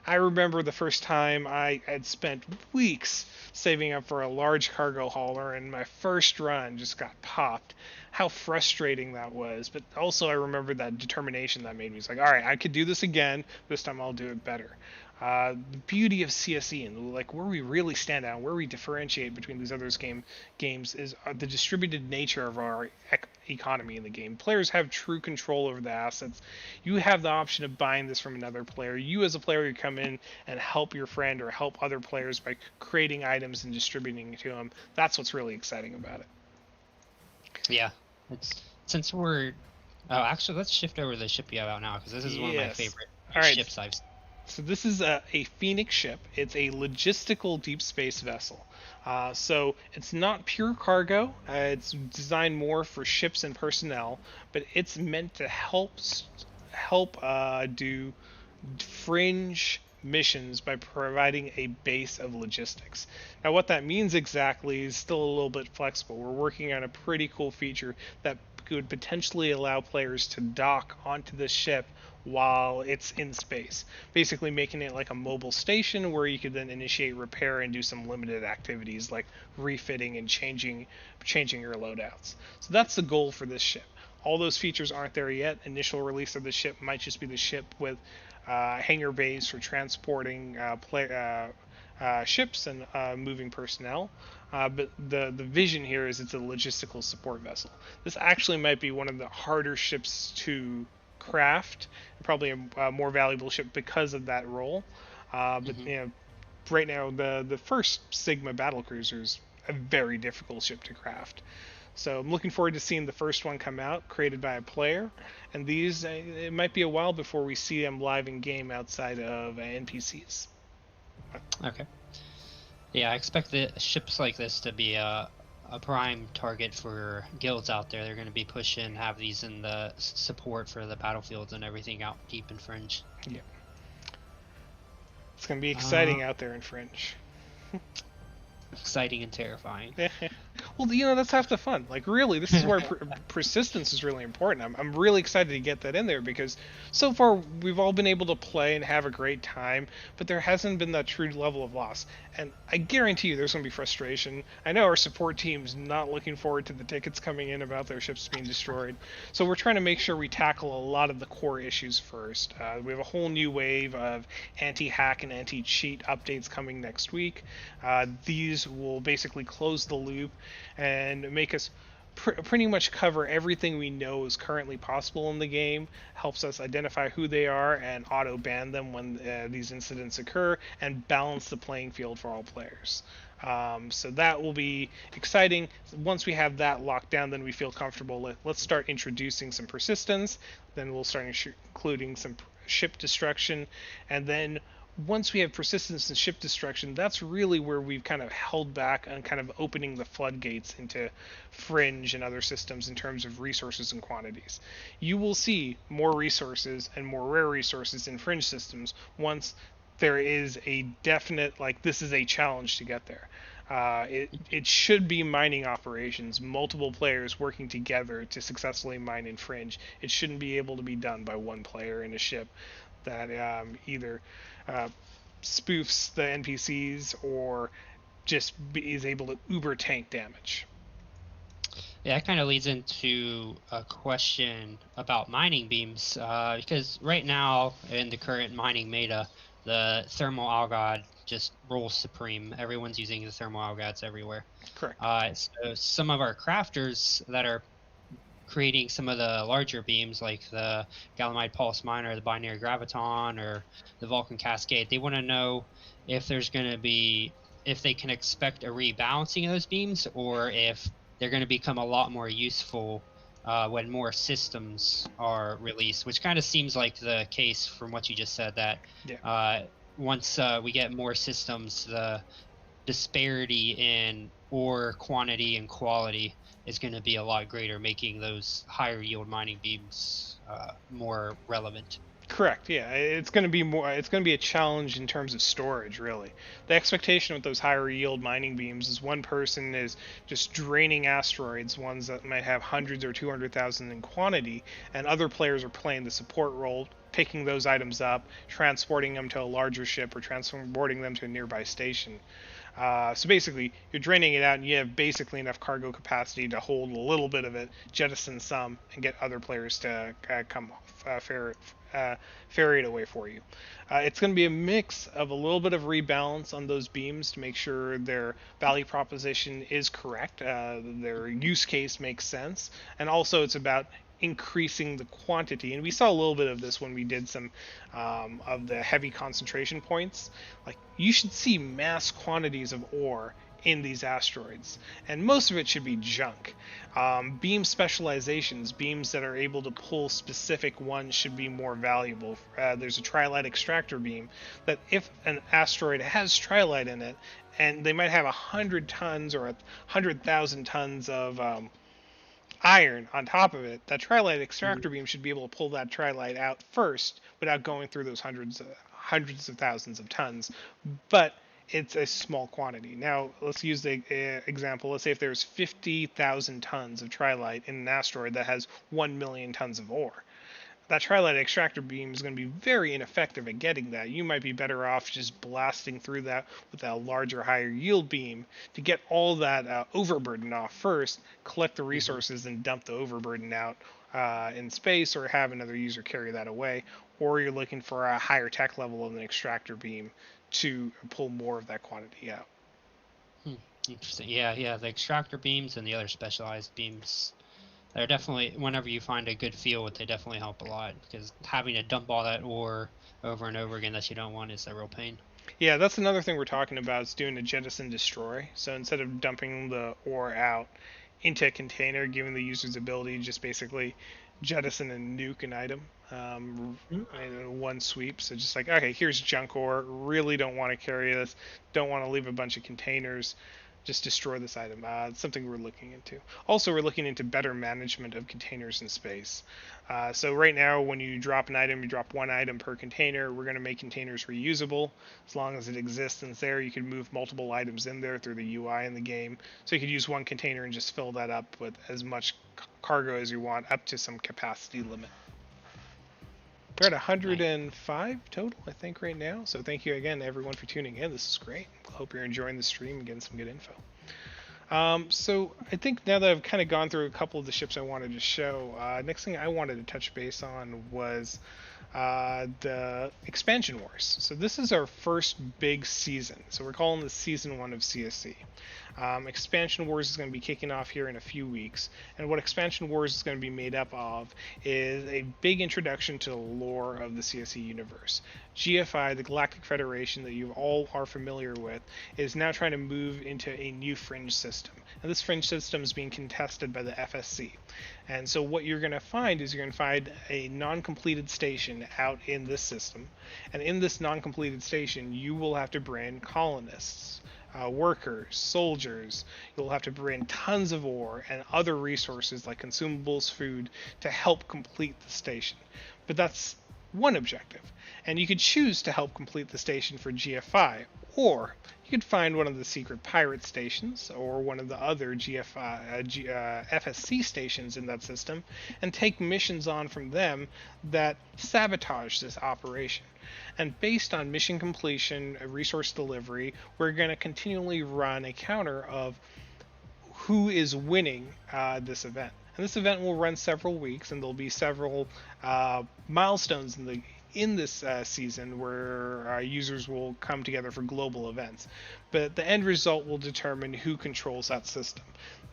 I remember the first time I had spent weeks saving up for a large cargo hauler, and my first run just got popped. How frustrating that was. But also I remember that determination that made me. It's like, all right, I could do this again. This time I'll do it better. The beauty of CSE and like where we really stand out, where we differentiate between these other games is the distributed nature of our economy in the game. Players have true control over the assets. You have the option of buying this from another player. You as a player, you come in and help your friend or help other players by creating items and distributing it to them. That's what's really exciting about it. Yeah, since we're actually let's shift over to the ship you have out now because this is one of my favorite ships I've seen. So this is a Phoenix ship. It's a logistical deep space vessel. So it's not pure cargo. It's designed more for ships and personnel, but it's meant to help help do fringe missions by providing a base of logistics. Now, what that means exactly is still a little bit flexible. We're working on a pretty cool feature that could potentially allow players to dock onto the ship while it's in space, basically making it like a mobile station where you could then initiate repair and do some limited activities like refitting and changing your loadouts. So that's the goal for this ship. All those features aren't there yet. Initial release of the ship might just be the ship with hangar bays for transporting ships and moving personnel. But the vision here is it's a logistical support vessel. This actually might be one of the harder ships to craft, probably a more valuable ship because of that role. But right now the first Sigma battlecruiser is a very difficult ship to craft. So I'm looking forward to seeing the first one come out, created by a player. And these, it might be a while before we see them live in game outside of NPCs. Okay. Yeah, I expect the ships like this to be a prime target for guilds out there. They're going to be pushing, have these in the support for the battlefields and everything out deep in Fringe. Yeah. It's going to be exciting out there in Fringe. Exciting and terrifying. Well, that's half the fun. Like, really, this is where persistence is really important. I'm really excited to get that in there because so far we've all been able to play and have a great time, but there hasn't been that true level of loss. And I guarantee you there's going to be frustration. I know our support team's not looking forward to the tickets coming in about their ships being destroyed. So we're trying to make sure we tackle a lot of the core issues first. We have a whole new wave of anti-hack and anti-cheat updates coming next week. These will basically close the loop and make us pretty much cover everything we know is currently possible in the game, helps us identify who they are and auto ban them when these incidents occur, and balance the playing field for all players. So that will be exciting. Once we have that locked down, then we feel comfortable. Let's start introducing some persistence, then we'll start including some ship destruction, and then once we have persistence and ship destruction, that's really where we've kind of held back on kind of opening the floodgates into Fringe and other systems in terms of resources and quantities. You will see more resources and more rare resources in Fringe systems once there is a definite, like, this is a challenge to get there. It should be mining operations, multiple players working together to successfully mine in Fringe. It shouldn't be able to be done by one player in a ship that either spoofs the NPCs or just is able to uber tank damage. Yeah, that kind of leads into a question about mining beams, because right now in the current mining meta, the thermal algod just rules supreme. Everyone's using the thermal algods everywhere. Correct. So some of our crafters that are creating some of the larger beams like the Galamide Pulse Miner, the Binary Graviton, or the Vulcan Cascade, they want to know if there's going to be, if they can expect a rebalancing of those beams, or if they're going to become a lot more useful when more systems are released, which kind of seems like the case from what you just said, that once we get more systems, the disparity in ore quantity and quality is going to be a lot greater, making those higher yield mining beams more relevant. Correct. Yeah, it's going to be more. It's going to be a challenge in terms of storage. Really, the expectation with those higher yield mining beams is one person is just draining asteroids, ones that might have hundreds or 200,000 in quantity, and other players are playing the support role, picking those items up, transporting them to a larger ship, or transporting them to a nearby station. So basically, you're draining it out, and you have basically enough cargo capacity to hold a little bit of it, jettison some, and get other players to come ferry it away for you. It's going to be a mix of a little bit of rebalance on those beams to make sure their value proposition is correct, their use case makes sense, and also it's about increasing the quantity. And we saw a little bit of this when we did some of the heavy concentration points. Like, you should see mass quantities of ore in these asteroids, and most of it should be junk. Beam specializations, beams that are able to pull specific ones, should be more valuable. There's a trilite extractor beam that if an asteroid has trilite in it, and they might have 100 tons or 100,000 tons of iron on top of it, that Trilite extractor beam should be able to pull that Trilite out first without going through those hundreds of thousands of tons. But it's a small quantity. Now, let's use the example. Let's say if there's 50,000 tons of Trilite in an asteroid that has 1 million tons of ore. That Trilite extractor beam is going to be very ineffective at getting that. You might be better off just blasting through that with a larger, higher yield beam to get all that overburden off first, collect the resources, and dump the overburden out in space, or have another user carry that away. Or you're looking for a higher tech level of an extractor beam to pull more of that quantity out. Interesting. Yeah, the extractor beams and the other specialized beams, they're definitely, whenever you find a good field, they definitely help a lot, because having to dump all that ore over and over again that you don't want is a real pain. Yeah, that's another thing we're talking about, is doing a jettison destroy. So instead of dumping the ore out into a container, giving the user's ability to just basically jettison and nuke an item in one sweep. So just like, okay, here's junk ore, really don't want to carry this, don't want to leave a bunch of containers, just destroy this item. It's something we're looking into. Also, we're looking into better management of containers in space. So right now, when you drop an item, you drop one item per container. We're going to make containers reusable. As long as it exists and it's there, you can move multiple items in there through the UI in the game. So you could use one container and just fill that up with as much cargo as you want, up to some capacity limit. We're at 105 total, I think, right now. So thank you again, everyone, for tuning in. This is great. Hope you're enjoying the stream and getting some good info. So I think now that I've kind of gone through a couple of the ships I wanted to show, next thing I wanted to touch base on was the Expansion Wars. So this is our first big season. So we're calling this Season 1 of CSC. Expansion Wars is going to be kicking off here in a few weeks, and what Expansion Wars is going to be made up of is a big introduction to the lore of the CSC universe. GFI, the Galactic Federation that you all are familiar with, is now trying to move into a new fringe system, and this fringe system is being contested by the FSC. And so what you're going to find is you're going to find a non-completed station out in this system, and in this non-completed station you will have to bring colonists, workers, soldiers. You'll have to bring tons of ore and other resources like consumables, food, to help complete the station. But that's one objective, and you could choose to help complete the station for GFI, or you could find one of the secret pirate stations or one of the other FSC stations in that system and take missions on from them that sabotage this operation. And based on mission completion, resource delivery, we're going to continually run a counter of who is winning this event. And this event will run several weeks, and there'll be several milestones in this season where users will come together for global events. But the end result will determine who controls that system.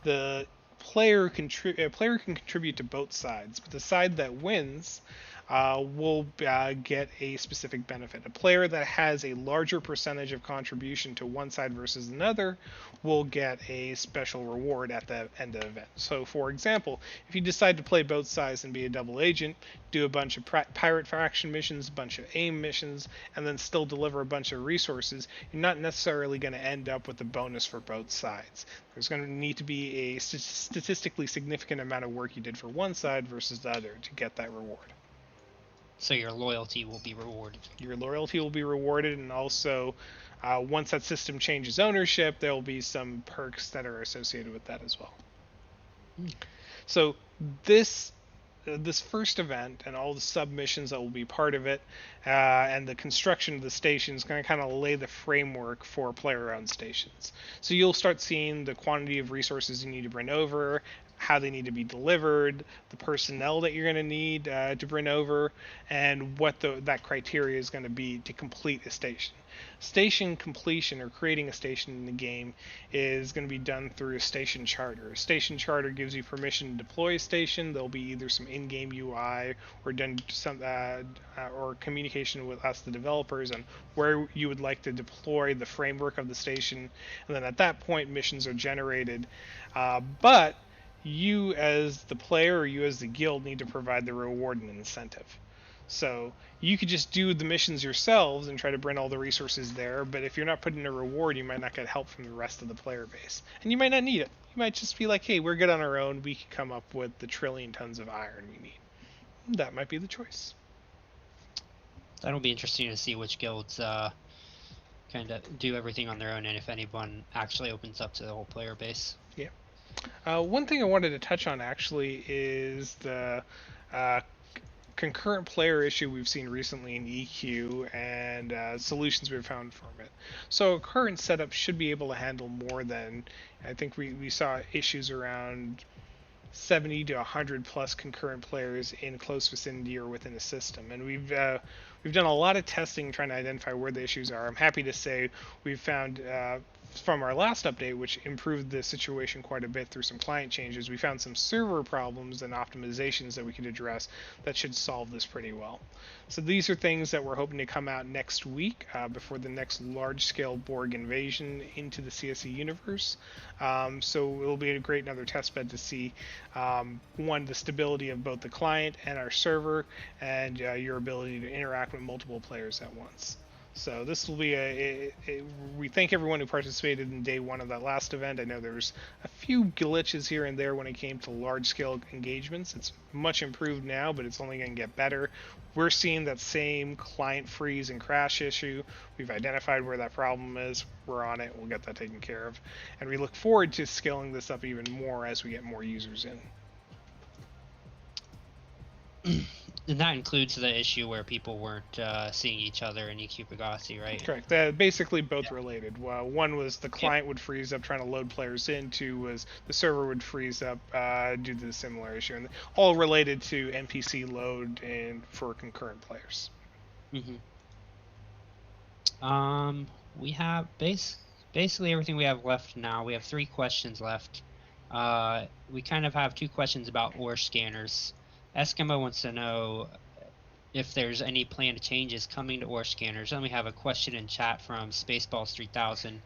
The player can contribute to both sides, but the side that wins will get a specific benefit. A player that has a larger percentage of contribution to one side versus another will get a special reward at the end of the event. So, for example, if you decide to play both sides and be a double agent, do a bunch of pirate faction missions, a bunch of AIM missions, and then still deliver a bunch of resources, you're not necessarily going to end up with a bonus for both sides. There's going to need to be a statistically significant amount of work you did for one side versus the other to get that reward. So your loyalty will be rewarded. Your loyalty will be rewarded, and also once that system changes ownership, there will be some perks that are associated with that as well. So this first event and all the submissions that will be part of it, and the construction of the station is going to kind of lay the framework for player-owned stations. So you'll start seeing the quantity of resources you need to bring over, how they need to be delivered, the personnel that you're going to need to bring over, and what that criteria is going to be to complete a station. Station completion, or creating a station in the game, is going to be done through a station charter. A station charter gives you permission to deploy a station. There'll be either some in-game UI or done some or communication with us, the developers, on where you would like to deploy the framework of the station, and then at that point missions are generated. But you as the player or you as the guild need to provide the reward and incentive. So you could just do the missions yourselves and try to bring all the resources there, but if you're not putting a reward, you might not get help from the rest of the player base. And you might not need it. You might just be like, hey, we're good on our own. We can come up with the trillion tons of iron we need. That might be the choice. That'll be interesting to see which guilds kind of do everything on their own, and if anyone actually opens up to the whole player base. Yeah. One thing I wanted to touch on actually is the concurrent player issue we've seen recently in EQ and solutions we've found from it. So a current setup should be able to handle more than, I think we saw issues around 70 to 100 plus concurrent players in close vicinity or within a system, and we've done a lot of testing trying to identify where the issues are. I'm happy to say we've found from our last update, which improved the situation quite a bit through some client changes, we found some server problems and optimizations that we could address that should solve this pretty well. So these are things that we're hoping to come out next week before the next large-scale Borg invasion into the CSC universe. So it'll be a great another testbed to see, one, the stability of both the client and our server, and your ability to interact with multiple players at once. So this will be we thank everyone who participated in day one of that last event. I know there's a few glitches here and there when it came to large-scale engagements. It's much improved now, but it's only going to get better. We're seeing that same client freeze and crash issue. We've identified where that problem is. We're on it. We'll get that taken care of. And we look forward to scaling this up even more as we get more users in. And that includes the issue where people weren't seeing each other in EQ Pegasi, right? Correct. Basically both related. One was the client would freeze up trying to load players in. Two was the server would freeze up due to the similar issue. And all related to NPC load and for concurrent players. Mm-hmm. We have basically everything we have left now. We have 3 questions left. We kind of have 2 questions about ore scanners. Eskimo wants to know if there's any planned changes coming to ore scanners. Then we have a question in chat from Spaceballs 3000.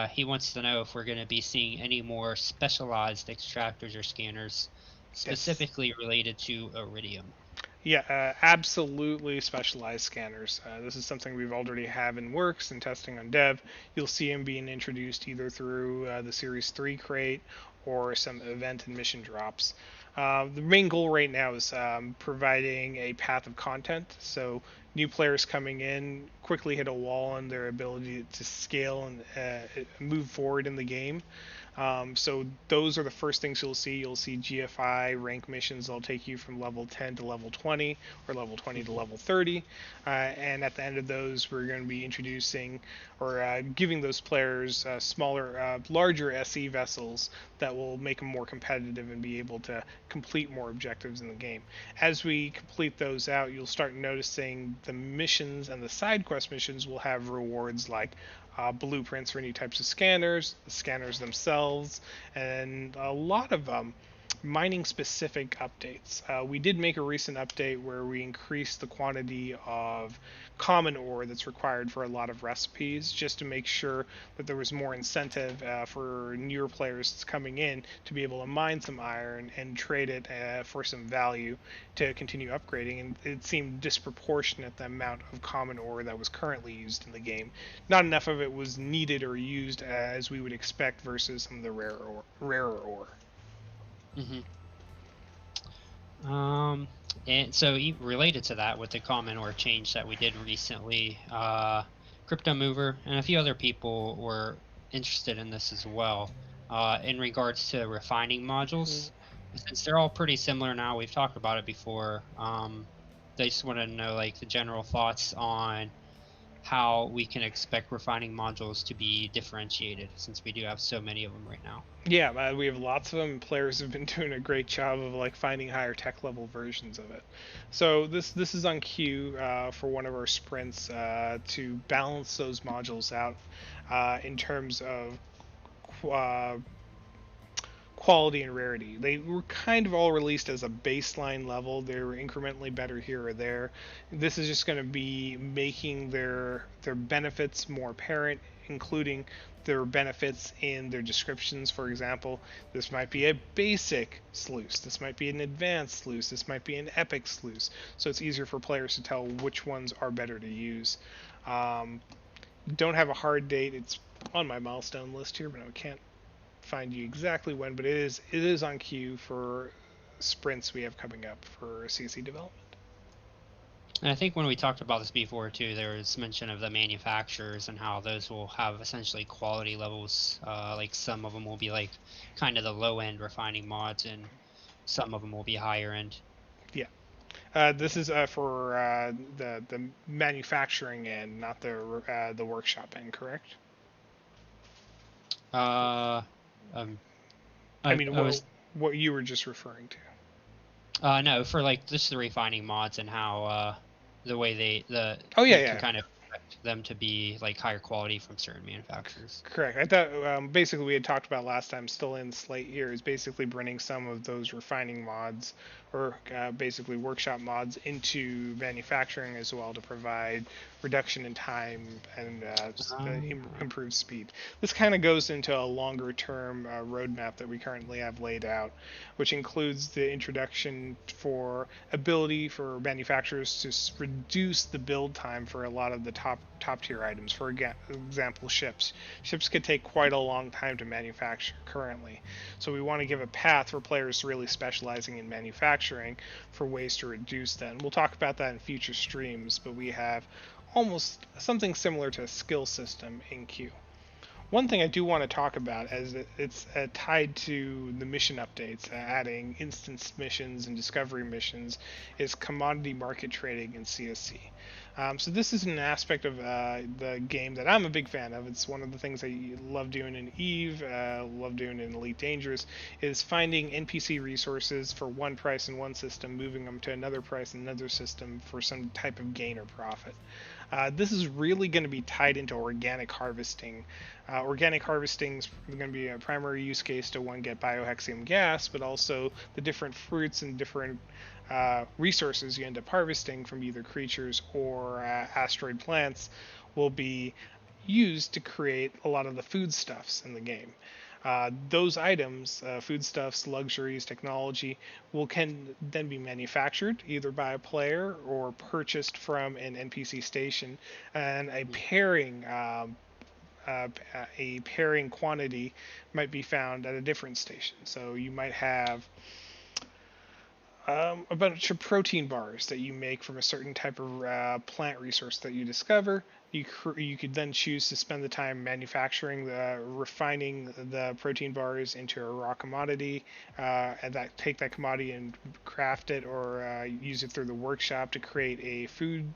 He wants to know if we're going to be seeing any more specialized extractors or scanners, specifically related to iridium. Yeah, absolutely specialized scanners. This is something we've already have in works and testing on dev. You'll see them being introduced either through the Series 3 crate or some event and mission drops. The main goal right now is providing a path of content, so new players coming in quickly hit a wall on their ability to scale and move forward in the game. So those are the first things you'll see. You'll see GFI rank missions that'll take you from level 10 to level 20 or level 20 to level 30. And at the end of those, we're going to be introducing or giving those players larger SE vessels that will make them more competitive and be able to complete more objectives in the game. As we complete those out, you'll start noticing the missions and the side quest missions will have rewards like blueprints for any types of scanners, the scanners themselves, and a lot of mining specific updates. We did make a recent update where we increased the quantity of common ore that's required for a lot of recipes, just to make sure that there was more incentive for newer players coming in to be able to mine some iron and trade it for some value to continue upgrading. And it seemed disproportionate the amount of common ore that was currently used in the game. Not enough of it was needed or used as we would expect versus some of the rarer ore. Mm-hmm. And so related to that, with the common ore change that we did recently, Crypto Mover and a few other people were interested in this as well, in regards to refining modules. Since they're all pretty similar now, we've talked about it before. They just wanted to know like the general thoughts on how we can expect refining modules to be differentiated, since we do have so many of them right now. Yeah, we have lots of them. Players have been doing a great job of like finding higher tech level versions of it. So this is on cue for one of our sprints to balance those modules out in terms of quality and rarity. They were kind of all released as a baseline level. They were incrementally better here or there. This is just going to be making their benefits more apparent, including their benefits in their descriptions. For example, this might be a basic sluice, this might be an advanced sluice, this might be an epic sluice, so it's easier for players to tell which ones are better to use. Don't have a hard date. It's on my milestone list here, but I can't find you exactly when, but it is on queue for sprints we have coming up for CSC development. And I think when we talked about this before too, there was mention of the manufacturers and how those will have essentially quality levels. Like some of them will be like kind of the low end refining mods, and some of them will be higher end. Yeah. This is for the manufacturing end, not the workshop end, correct? I mean, what you were just referring to. No, for like just the refining mods and how the way can kind of expect them to be like higher quality from certain manufacturers. Correct. I thought basically we had talked about last time, still in slate here, is basically bringing some of those refining mods or basically workshop mods into manufacturing as well to provide reduction in time and improved speed. This kind of goes into a longer term roadmap that we currently have laid out, which includes the introduction for ability for manufacturers to reduce the build time for a lot of the top tier items. For example, ships. Ships could take quite a long time to manufacture currently. So we want to give a path for players really specializing in manufacturing for ways to reduce that. And we'll talk about that in future streams, but we have almost something similar to a skill system in queue. One thing I do want to talk about, as it's tied to the mission updates, adding instance missions and discovery missions, is commodity market trading in CSC. So this is an aspect of the game that I'm a big fan of. It's one of the things I love doing in EVE, love doing in Elite Dangerous, is finding NPC resources for one price in one system, moving them to another price in another system for some type of gain or profit. This is really going to be tied into organic harvesting. Organic harvesting is going to be a primary use case to, one, get biohexium gas, but also the different fruits and different resources you end up harvesting from either creatures or asteroid plants will be used to create a lot of the foodstuffs in the game. Those items, foodstuffs, luxuries, technology, can then be manufactured either by a player or purchased from an NPC station, and a pairing quantity might be found at a different station. So you might have a bunch of protein bars that you make from a certain type of plant resource that you discover. You could then choose to spend the time manufacturing, refining the protein bars into a raw commodity, and take that commodity and craft it or use it through the workshop to create a food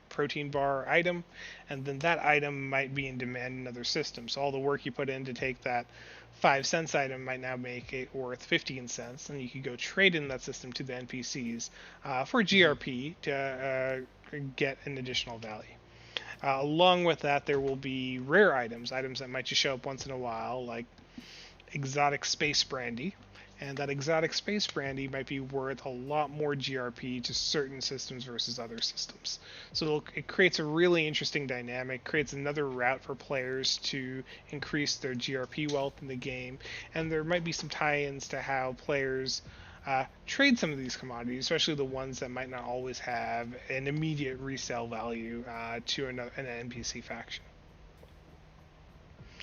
protein bar item, and then that item might be in demand in other systems. So all the work you put in to take that 5-cent item might now make it worth 15 cents, and you could go trade in that system to the NPCs for GRP to get an additional value. Along with that, there will be rare items that might just show up once in a while, like exotic space brandy, and that exotic space brandy might be worth a lot more GRP to certain systems versus other systems. So it creates a really interesting dynamic, creates another route for players to increase their GRP wealth in the game, and there might be some tie-ins to how players trade some of these commodities, especially the ones that might not always have an immediate resale value to an NPC faction.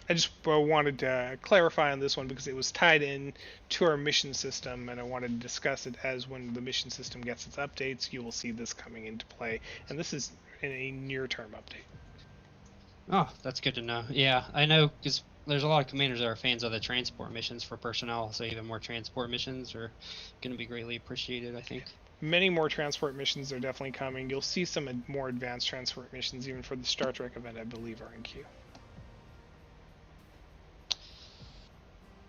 I just wanted to clarify on this one because it was tied in to our mission system, and I wanted to discuss it as when the mission system gets its updates, you will see this coming into play, and this is in a near-term update. Oh, that's good to know. Yeah, I know, because there's a lot of commanders that are fans of the transport missions for personnel, so even more transport missions are going to be greatly appreciated, I think. Many more transport missions are definitely coming. You'll see some more advanced transport missions, even for the Star Trek event, I believe, are in queue.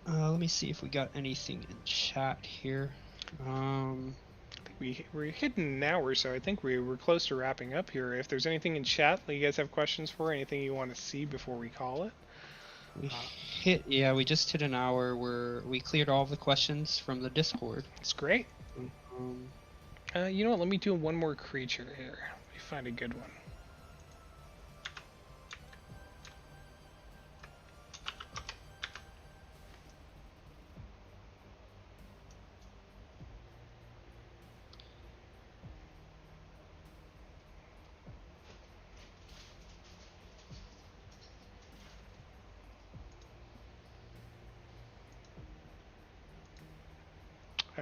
Let me see if we got anything in chat here. I think we're hitting an hour, so I think we're close to wrapping up here. If there's anything in chat that you guys have questions for, anything you want to see before we call it? We just hit an hour where we cleared all of the questions from the Discord. That's great. You know what? Let me do one more creature here. Let me find a good one.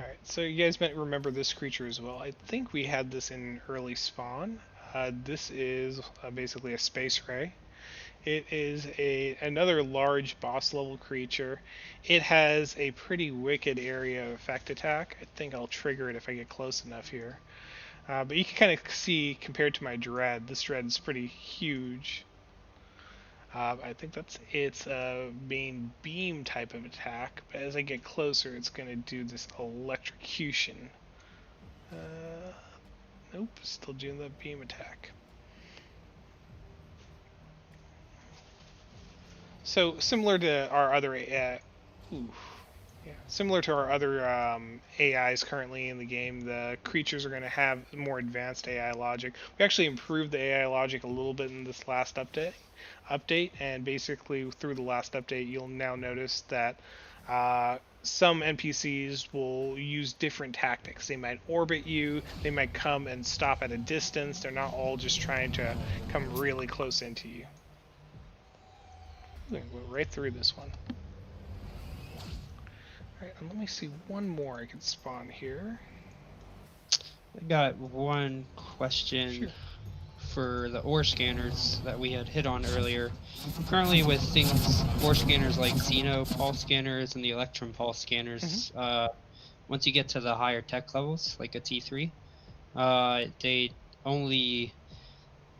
Alright, so you guys might remember this creature as well. I think we had this in early spawn. This is basically a space ray. It is another large boss level creature. It has a pretty wicked area of effect attack. I think I'll trigger it if I get close enough here. But you can kind of see, compared to my Dread, this Dread is pretty huge. I think that's its main beam type of attack, but as I get closer, it's going to do this electrocution. Nope, still doing the beam attack. So similar to our other similar to our other AIs currently in the game, the creatures are going to have more advanced AI logic. We actually improved the AI logic a little bit in this last update, and basically through the last update, you'll now notice that some NPCs will use different tactics. They might orbit you, they might come and stop at a distance. They're not all just trying to come really close into you. I'm going to go right through this one. Alright, and let me see one more I can spawn here. I got one question for the ore scanners that we had hit on earlier. Currently with things, ore scanners like Xeno pulse scanners and the Electrum pulse scanners, once you get to the higher tech levels, like a T3, they only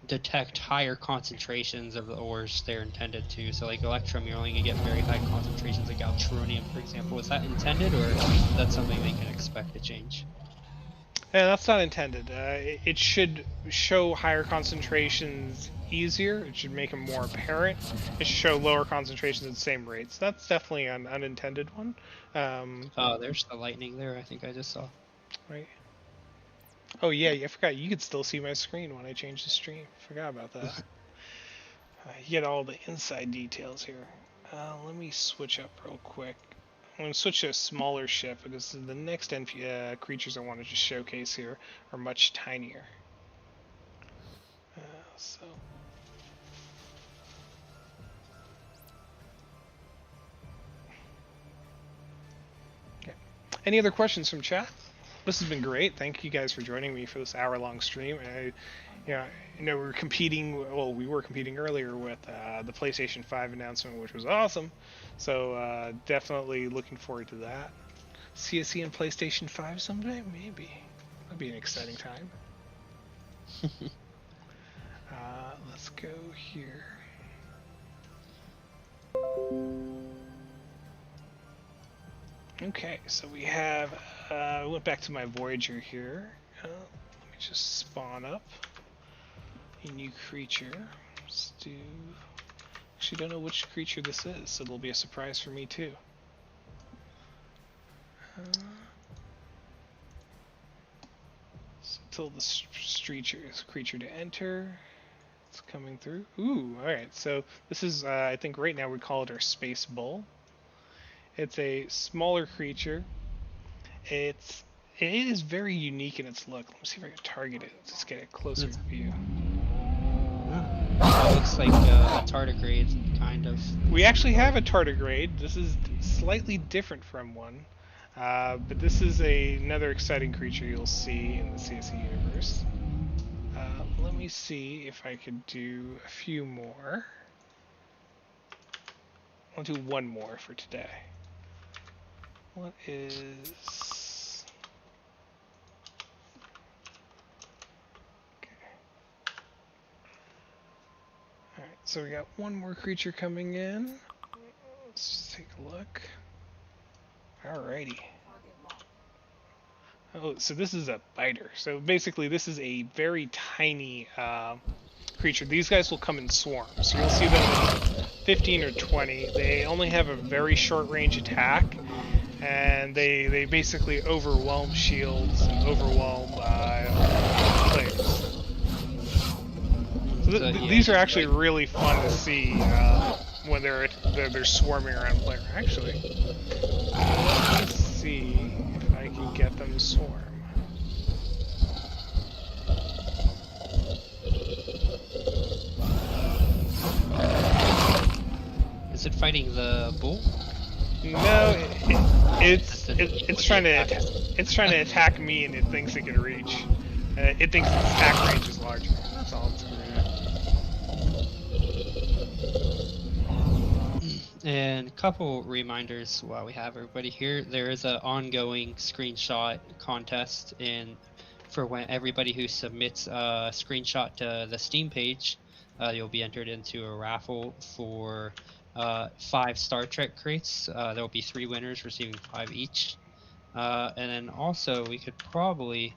detect higher concentrations of the ores they're intended to. So like Electrum, you're only going to get very high concentrations like Altronium, for example. Is that intended, or is that something they can expect to change? Yeah, that's not intended. It should show higher concentrations easier. It should make them more apparent. It should show lower concentrations at the same rates. That's definitely an unintended one. Oh, there's the lightning there, I think I just saw. Right. Oh yeah, I forgot. You could still see my screen when I change the stream. Forgot about that. You get all the inside details here. Let me switch up real quick. I'm going to switch to a smaller ship because the next creatures I wanted to showcase here are much tinier. Okay. Any other questions from chat? This has been great. Thank you guys for joining me for this hour-long stream. We were competing. Well, we were competing earlier with the PlayStation 5 announcement, which was awesome. So definitely looking forward to that. CSC and PlayStation 5 someday, maybe. That'd be an exciting time. Let's go here. Okay, so we have. I went back to my Voyager here. Let me just spawn up a new creature. Let's do. Actually, don't know which creature this is, so it'll be a surprise for me too. So tell the creature to enter. It's coming through. Ooh, all right. So this is, I think, right now we call it our Space Bull. It's a smaller creature. It is very unique in its look. Let me see if I can target it. Just get a closer view. It looks like a tardigrade, kind of. We actually have a tardigrade. This is slightly different from one, but this is another exciting creature you'll see in the CSC universe. Let me see if I could do a few more. I'll do one more for today. What is... Okay. Alright, so we got one more creature coming in. Let's just take a look. Alrighty. Oh, so this is a biter. So basically this is a very tiny creature. These guys will come in swarms. So you'll see them in 15 or 20. They only have a very short range attack, and they basically overwhelm shields and overwhelm players. So these are actually really fun to see when they're swarming around a player. Actually, let me see if I can get them to swarm. Is it fighting the bull? No, it's trying to attack. it's trying to attack me, and it thinks it can reach. It thinks its attack range is larger. That's all it's worried about. And a couple reminders while we have everybody here. There is an ongoing screenshot contest, and for when everybody who submits a screenshot to the Steam page, you'll be entered into a raffle for 5 Star Trek crates. There will be 3 winners receiving 5 each. And then also we could probably,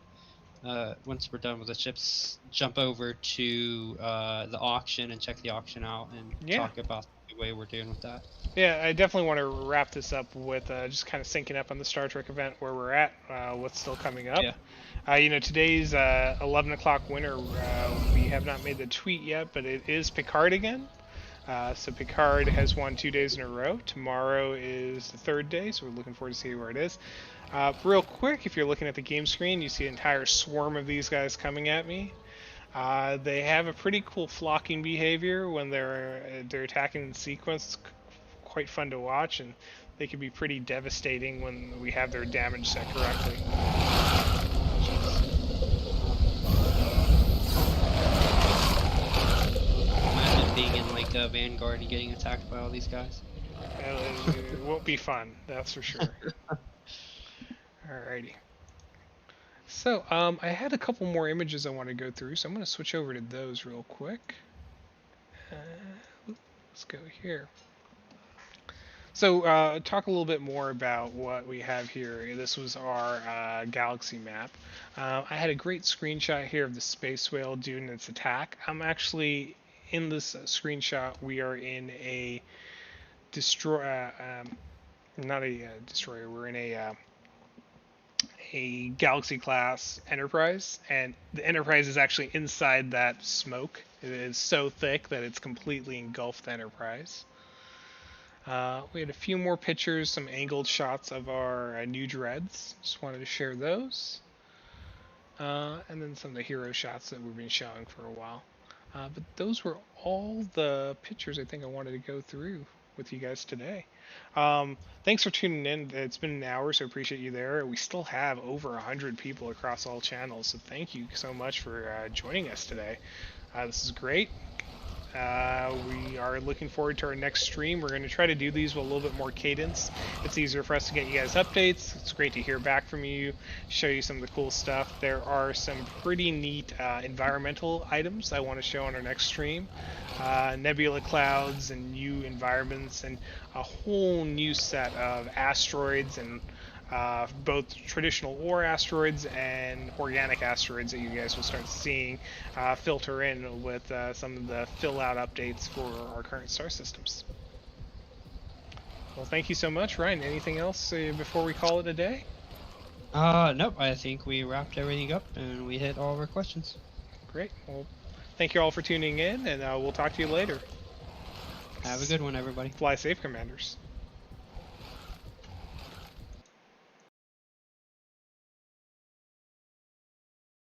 once we're done with the ships, jump over to the auction and check the auction out and talk about the way we're doing with that. Yeah, I definitely want to wrap this up with just kind of syncing up on the Star Trek event where we're at, what's still coming up. Yeah. Today's 11 o'clock winner. We have not made the tweet yet, but it is Picard again. So Picard has won 2 days in a row. Tomorrow is the 3rd day, so we're looking forward to see where it is. Real quick, if you're looking at the game screen, you see an entire swarm of these guys coming at me. They have a pretty cool flocking behavior when they're attacking in sequence. Quite fun to watch, and they can be pretty devastating when we have their damage set correctly. Imagine being in like a Vanguard and getting attacked by all these guys. It won't be fun, that's for sure. Alrighty. So, I had a couple more images I want to go through, so I'm going to switch over to those real quick. Let's go here. So, talk a little bit more about what we have here. This was our galaxy map. I had a great screenshot here of the space whale doing its attack. I'm actually, in this screenshot, we are in a not a destroyer, we're in a Galaxy class Enterprise, and the Enterprise is actually inside that smoke. It is so thick that it's completely engulfed the Enterprise. We had a few more pictures, some angled shots of our new dreads. Just wanted to share those. And then some of the hero shots that we've been showing for a while. But those were all the pictures I think I wanted to go through with you guys today. Thanks for tuning in. It's been an hour, so appreciate you there. We still have over 100 people across all channels, so thank you so much for joining us today. This is great. We are looking forward to our next stream. We're going to try to do these with a little bit more cadence. It's easier for us to get you guys updates. It's great to hear back from you, show you some of the cool stuff. There are some pretty neat environmental items I want to show on our next stream. Nebula clouds and new environments and a whole new set of asteroids and both traditional ore asteroids and organic asteroids that you guys will start seeing filter in with some of the fill-out updates for our current star systems. Well, thank you so much, Ryan. Anything else before we call it a day? Nope. I think we wrapped everything up and we hit all of our questions. Great. Well, thank you all for tuning in, and we'll talk to you later. Have a good one, everybody. Fly safe, Commanders.